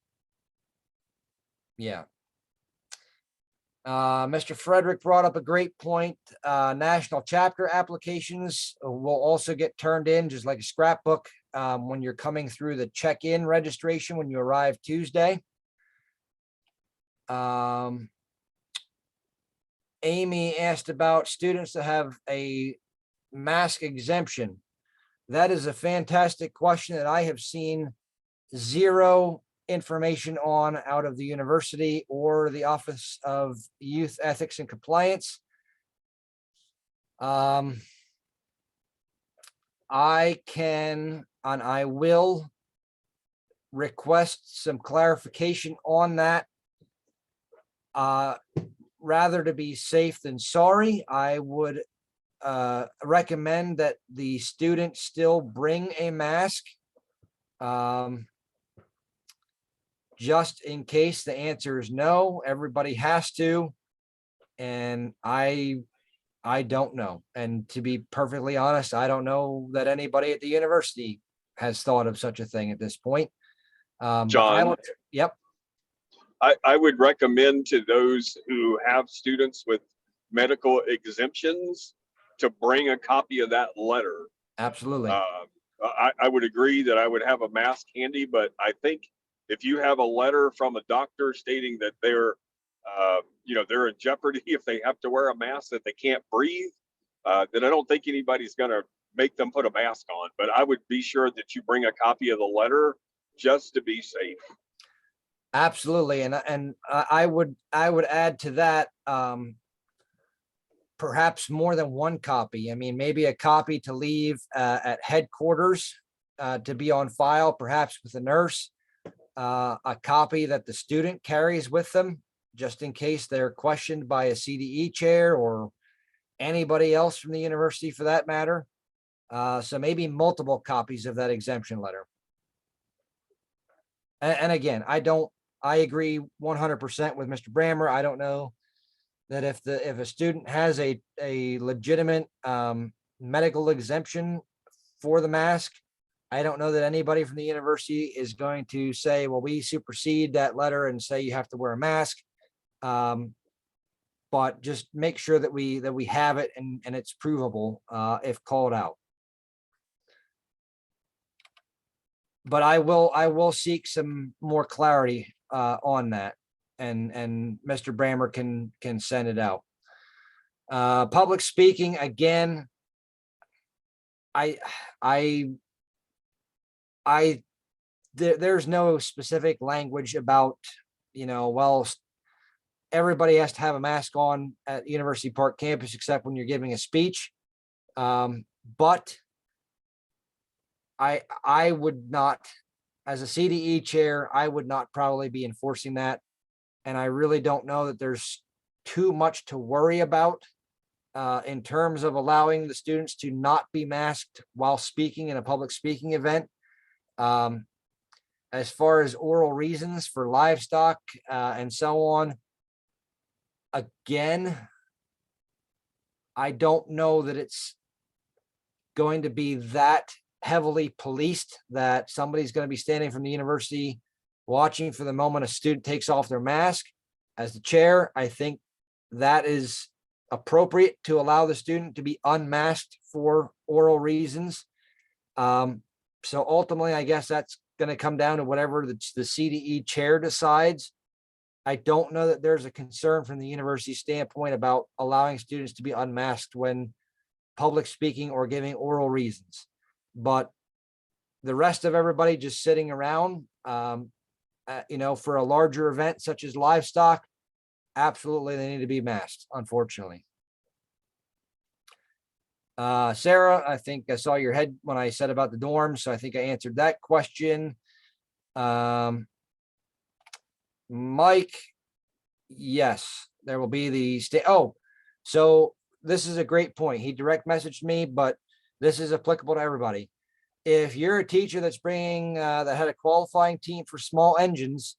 Yeah. Mr. Frederick brought up a great point. National chapter applications will also get turned in just like a scrapbook when you're coming through the check-in registration when you arrive Tuesday. Amy asked about students that have a mask exemption. That is a fantastic question that I have seen zero information on out of the university or the Office of Youth Ethics and Compliance. I can and I will request some clarification on that. Rather to be safe than sorry, I would recommend that the student still bring a mask. Just in case the answer is no, everybody has to. And I don't know. And to be perfectly honest, I don't know that anybody at the university has thought of such a thing at this point. John, yep. I would recommend to those who have students with medical exemptions to bring a copy of that letter. Absolutely. I would agree that I would have a mask handy, but I think if you have a letter from a doctor stating that they're in jeopardy if they have to wear a mask, that they can't breathe, then I don't think anybody's going to make them put a mask on. But I would be sure that you bring a copy of the letter just to be safe. Absolutely. And I would add to that, perhaps more than one copy. I mean, maybe a copy to leave at headquarters to be on file, perhaps with the nurse, a copy that the student carries with them, just in case they're questioned by a CDE chair or anybody else from the university for that matter. So maybe multiple copies of that exemption letter. And again, I agree 100% with Mr. Brammer. I don't know that if a student has a legitimate medical exemption for the mask, I don't know that anybody from the university is going to say, well, we supersede that letter and say you have to wear a mask. But just make sure that we have it and it's provable if called out. But I will seek some more clarity on that, and Mr. Brammer can send it out. Public speaking, again, there's no specific language about, well, everybody has to have a mask on at University Park campus except when you're giving a speech. But I would not, as a CDE chair, I would not probably be enforcing that. And I really don't know that there's too much to worry about in terms of allowing the students to not be masked while speaking in a public speaking event. As far as oral reasons for livestock and so on, again, I don't know that it's going to be that heavily policed that somebody's going to be standing from the university watching for the moment a student takes off their mask. As the chair, I think that is appropriate to allow the student to be unmasked for oral reasons. So ultimately, I guess that's going to come down to whatever the CDE chair decides. I don't know that there's a concern from the university standpoint about allowing students to be unmasked when public speaking or giving oral reasons. But the rest of everybody just sitting around, for a larger event such as livestock, absolutely they need to be masked, unfortunately. Sarah, I think I saw your head when I said about the dorms, so I think I answered that question. Mike, yes, there will be the so this is a great point. He direct messaged me, but this is applicable to everybody. If you're a teacher that's bringing that had a qualifying team for small engines,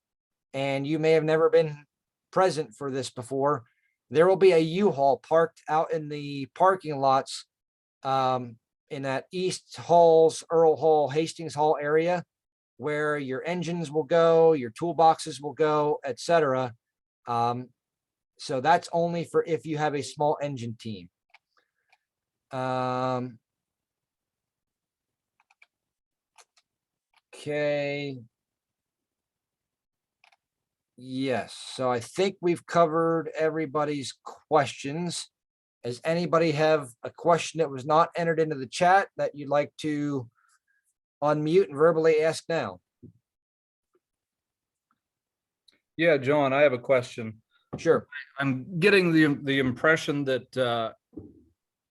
and you may have never been present for this before, there will be a U-Haul parked out in the parking lots in that East Halls, Earl Hall, Hastings Hall area, where your engines will go, your toolboxes will go, etc. So that's only for if you have a small engine team. Okay. Yes, so I think we've covered everybody's questions. Does anybody have a question that was not entered into the chat that you'd like to unmute and verbally ask now? Yeah, John, I have a question. Sure. I'm getting the impression that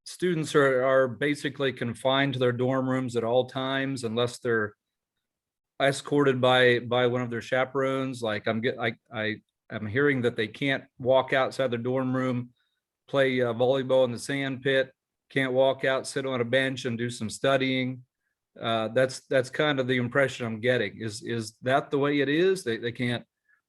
students are basically confined to their dorm rooms at all times unless they're escorted by one of their chaperones. Like I'm hearing that they can't walk outside their dorm room, play volleyball in the sand pit, can't walk out, sit on a bench and do some studying. That's kind of the impression I'm getting. Is that the way it is? They can't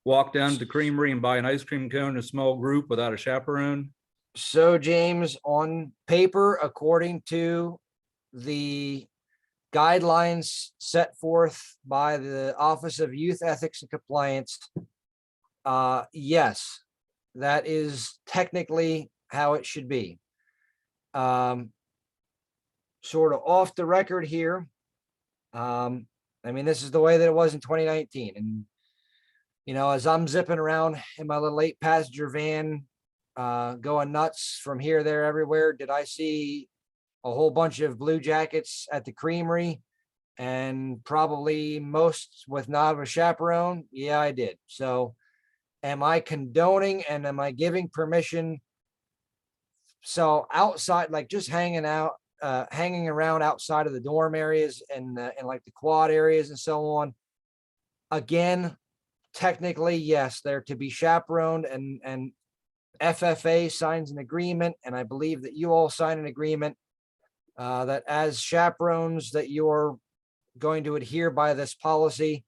walk down to the creamery and buy an ice cream cone in a small group without a chaperone? So James, on paper, according to the guidelines set forth by the Office of Youth Ethics and Compliance, yes, that is technically how it should be. Sort of off the record here. I mean, this is the way that it was in 2019. And, as I'm zipping around in my little 8 passenger van, going nuts from here, there, everywhere, did I see a whole bunch of blue jackets at the creamery, and probably most with not a chaperone? Yeah, I did. So am I condoning and am I giving permission So outside, like just hanging out, hanging around outside of the dorm areas and like the quad areas and so on. Again, technically, yes, they're to be chaperoned, and FFA signs an agreement, and I believe that you all sign an agreement that as chaperones that you're going to adhere by this policy.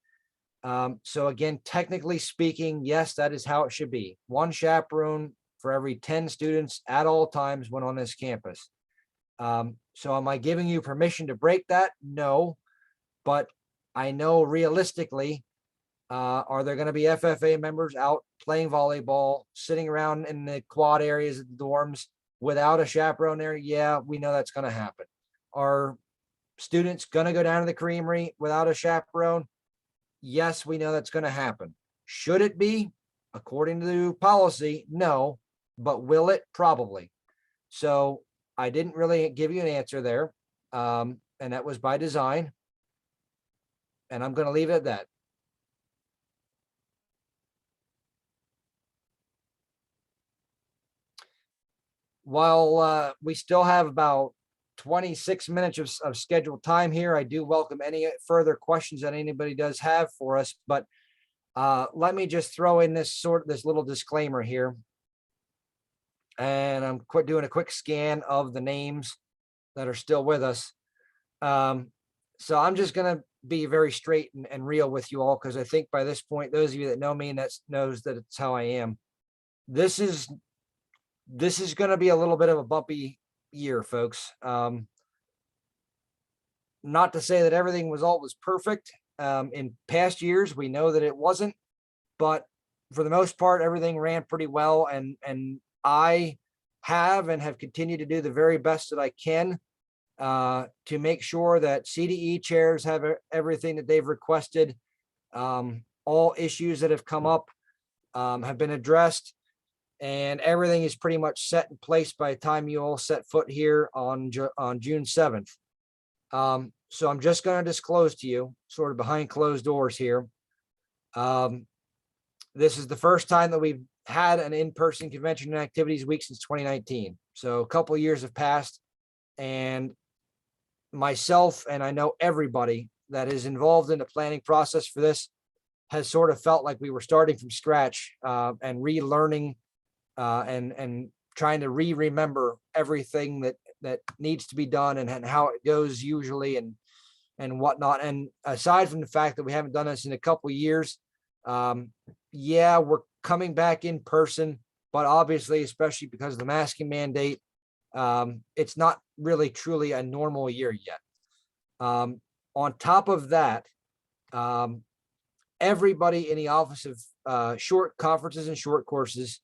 So again, technically speaking, yes, that is how it should be. One chaperone for every 10 students at all times when on this campus. So am I giving you permission to break that? No, but I know realistically, are there going to be FFA members out playing volleyball, sitting around in the quad areas of the dorms without a chaperone there? Yeah, we know that's going to happen. Are students going to go down to the creamery without a chaperone? Yes, we know that's going to happen. Should it be? According to policy, no, but will it? Probably. So I didn't really give you an answer there. And that was by design. And I'm going to leave it at that. While we still have about 26 minutes of scheduled time here, I do welcome any further questions that anybody does have for us, but let me just throw in this little disclaimer here. And I'm doing a quick scan of the names that are still with us. So I'm just going to be very straight and real with you all, because I think by this point, those of you that know me and that knows that it's how I am. This is going to be a little bit of a bumpy year, folks. Not to say that everything was always perfect. In past years, we know that it wasn't, but for the most part, everything ran pretty well. And I have continued to do the very best that I can to make sure that CDE chairs have everything that they've requested. All issues that have come up have been addressed, and everything is pretty much set in place by the time you all set foot here on June 7th. So I'm just going to disclose to you, sort of behind closed doors here. This is the first time that we've had an in-person convention and activities week since 2019. So a couple of years have passed, and myself, and I know everybody that is involved in the planning process for this, has sort of felt like we were starting from scratch and relearning and trying to remember everything that needs to be done and how it goes usually and whatnot. And aside from the fact that we haven't done this in a couple of years, yeah, we're coming back in person, but obviously, especially because of the masking mandate, it's not really truly a normal year yet. On top of that, everybody in the office of short conferences and short courses,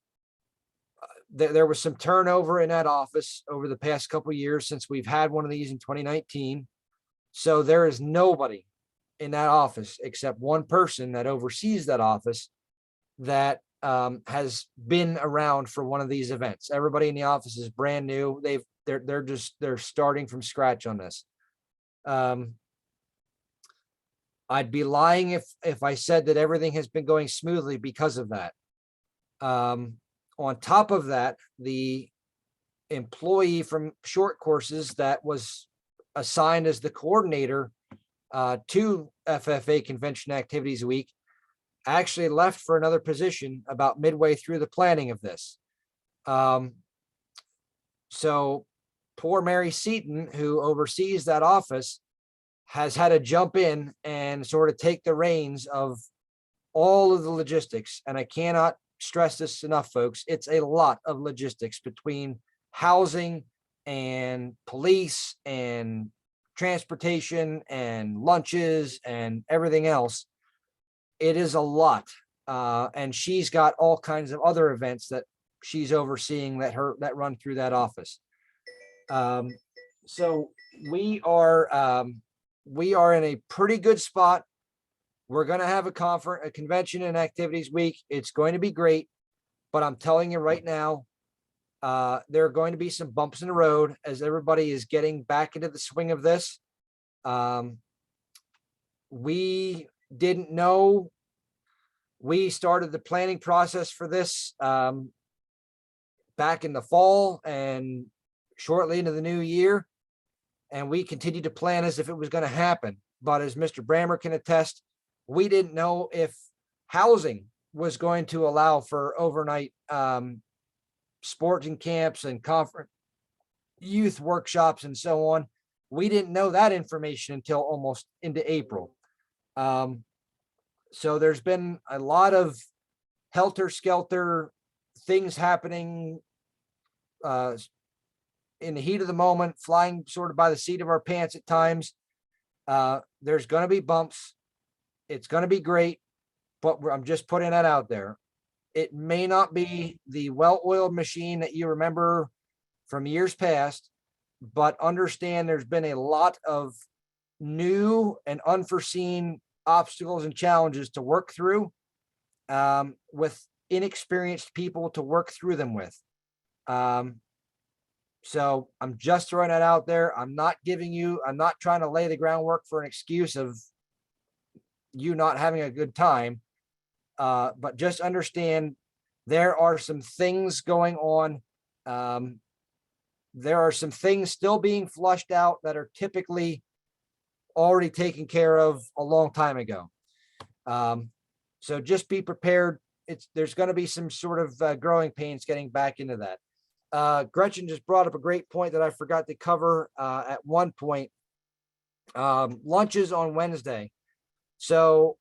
there was some turnover in that office over the past couple of years since we've had one of these in 2019. So there is nobody in that office except one person that oversees that office that has been around for one of these events. Everybody in the office is brand new. They're starting from scratch on this. I'd be lying if I said that everything has been going smoothly because of that. On top of that, the employee from short courses that was assigned as the coordinator to FFA Convention Activities Week actually left for another position about midway through the planning of this. So poor Mary Seaton, who oversees that office, has had to jump in and sort of take the reins of all of the logistics. And I cannot stress this enough, folks. It's a lot of logistics between housing and police and transportation and lunches and everything else. It is a lot. And she's got all kinds of other events that she's overseeing that run through that office. So we are in a pretty good spot. We're going to have a convention and activities week. It's going to be great, but I'm telling you right now, there are going to be some bumps in the road as everybody is getting back into the swing of this. We didn't know. We started the planning process for this back in the fall and shortly into the new year. And we continued to plan as if it was going to happen. But as Mr. Brammer can attest, we didn't know if housing was going to allow for overnight sporting camps and conference youth workshops and so on. We didn't know that information until almost into April. So there's been a lot of helter-skelter things happening in the heat of the moment, flying sort of by the seat of our pants at times. There's going to be bumps. It's going to be great, but I'm just putting that out there. It may not be the well-oiled machine that you remember from years past, but understand there's been a lot of new and unforeseen obstacles and challenges to work through with inexperienced people to work through them with. So I'm just throwing that out there. I'm not trying to lay the groundwork for an excuse of you not having a good time. But just understand there are some things going on. There are some things still being flushed out that are typically already taken care of a long time ago. So just be prepared. There's going to be some sort of growing pains getting back into that. Gretchen just brought up a great point that I forgot to cover at one point. Lunches on Wednesday. So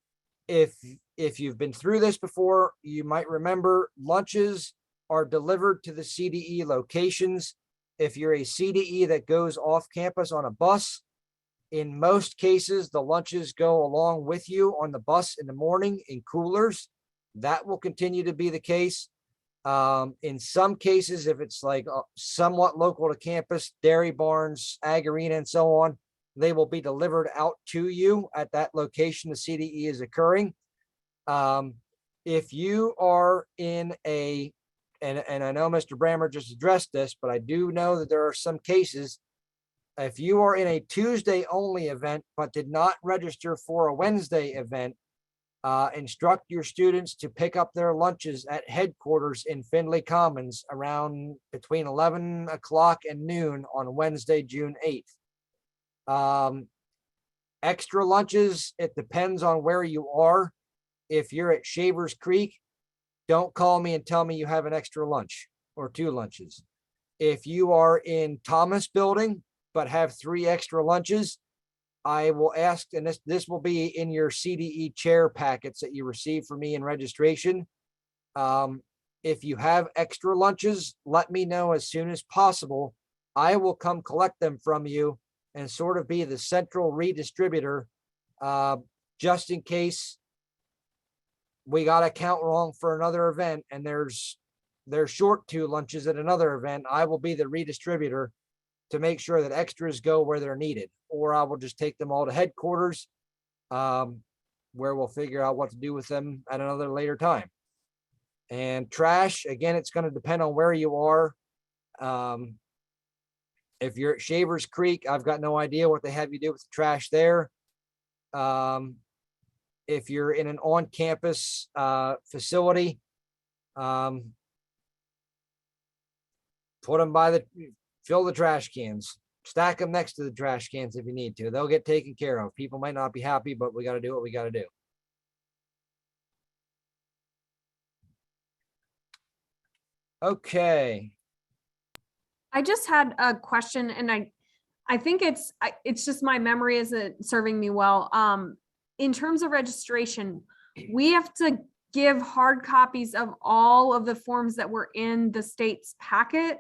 if you've been through this before, you might remember lunches are delivered to the CDE locations. If you're a CDE that goes off campus on a bus, in most cases, the lunches go along with you on the bus in the morning in coolers. That will continue to be the case. In some cases, if it's like somewhat local to campus, dairy barns, ag arena, and so on, they will be delivered out to you at that location the CDE is occurring. If you are in and I know Mr. Brammer just addressed this, but I do know that there are some cases, if you are in a Tuesday only event, but did not register for a Wednesday event, instruct your students to pick up their lunches at headquarters in Findlay Commons around between 11 o'clock and noon on Wednesday, June 8th. Extra lunches, it depends on where you are. If you're at Shavers Creek, don't call me and tell me you have an extra lunch or 2 lunches. If you are in Thomas Building, but have 3 extra lunches, I will ask, and this will be in your CDE chair packets that you receive from me in registration. If you have extra lunches, let me know as soon as possible. I will come collect them from you and sort of be the central redistributor, just in case we got a count wrong for another event and they're short 2 lunches at another event. I will be the redistributor to make sure that extras go where they're needed, or I will just take them all to headquarters, where we'll figure out what to do with them at another later time. And trash, again, it's going to depend on where you are. If you're at Shavers Creek, I've got no idea what they have you do with the trash there. If you're in an on-campus facility, fill the trash cans, stack them next to the trash cans if you need to. They'll get taken care of. People might not be happy, but we got to do what we got to do. Okay. I just had a question, and I think it's just my memory isn't serving me well. In terms of registration, we have to give hard copies of all of the forms that were in the state's packet,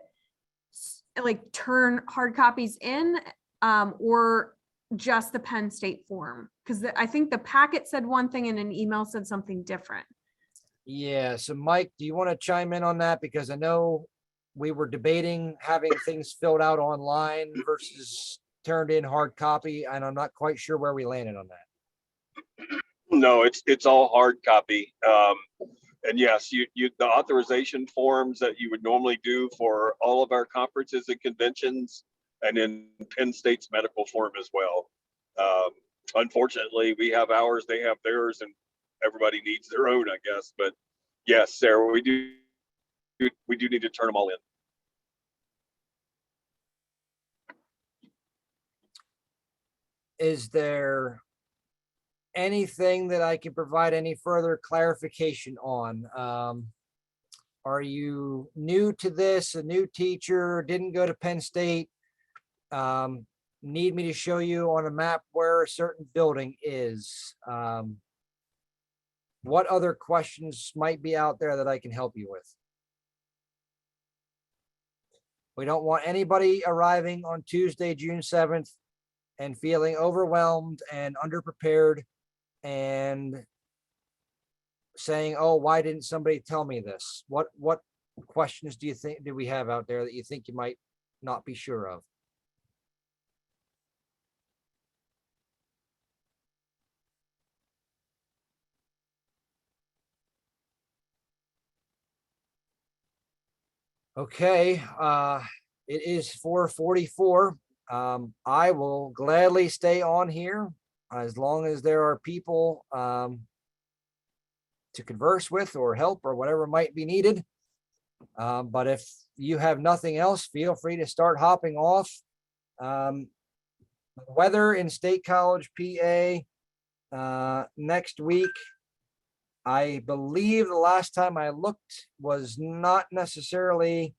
like turn hard copies in, or just the Penn State form? Because I think the packet said one thing and an email said something different. Yeah. So Mike, do you want to chime in on that? Because I know we were debating having things filled out online versus turned in hard copy, and I'm not quite sure where we landed on that. No, it's all hard copy. And yes, you the authorization forms that you would normally do for all of our conferences and conventions, and in Penn State's medical form as well. Unfortunately, we have ours, they have theirs, and everybody needs their own, I guess. But yes, Sarah, we do we do need to turn them all in. Is there anything that I can provide any further clarification on? Are you new to this, a new teacher, didn't go to Penn State? Need me to show you on a map where a certain building is? What other questions might be out there that I can help you with? We don't want anybody arriving on Tuesday, June 7th and feeling overwhelmed and underprepared and saying, oh, why didn't somebody tell me this? What questions do we have out there that you think you might not be sure of? Okay, it is 4:44. I will gladly stay on here as long as there are people to converse with or help or whatever might be needed. But if you have nothing else, feel free to start hopping off. The weather in State College, PA, next week, I believe the last time I looked was not necessarily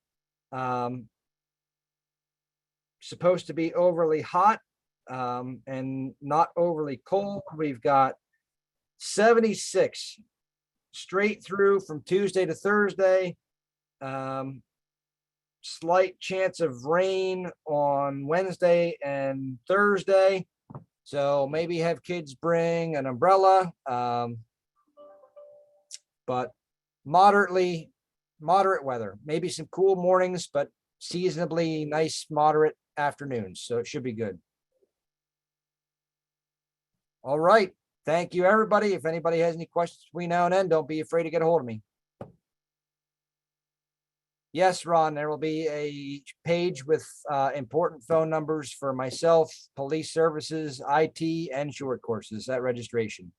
supposed to be overly hot and not overly cold. We've got 76 straight through from Tuesday to Thursday. Slight chance of rain on Wednesday and Thursday. So maybe have kids bring an umbrella. But moderate weather, maybe some cool mornings, but seasonably nice, moderate afternoons. So it should be good. All right. Thank you, everybody. If anybody has any questions between now and then, don't be afraid to get a hold of me. Yes, Ron, there will be a page with important phone numbers for myself, police services, IT, and short courses at registration.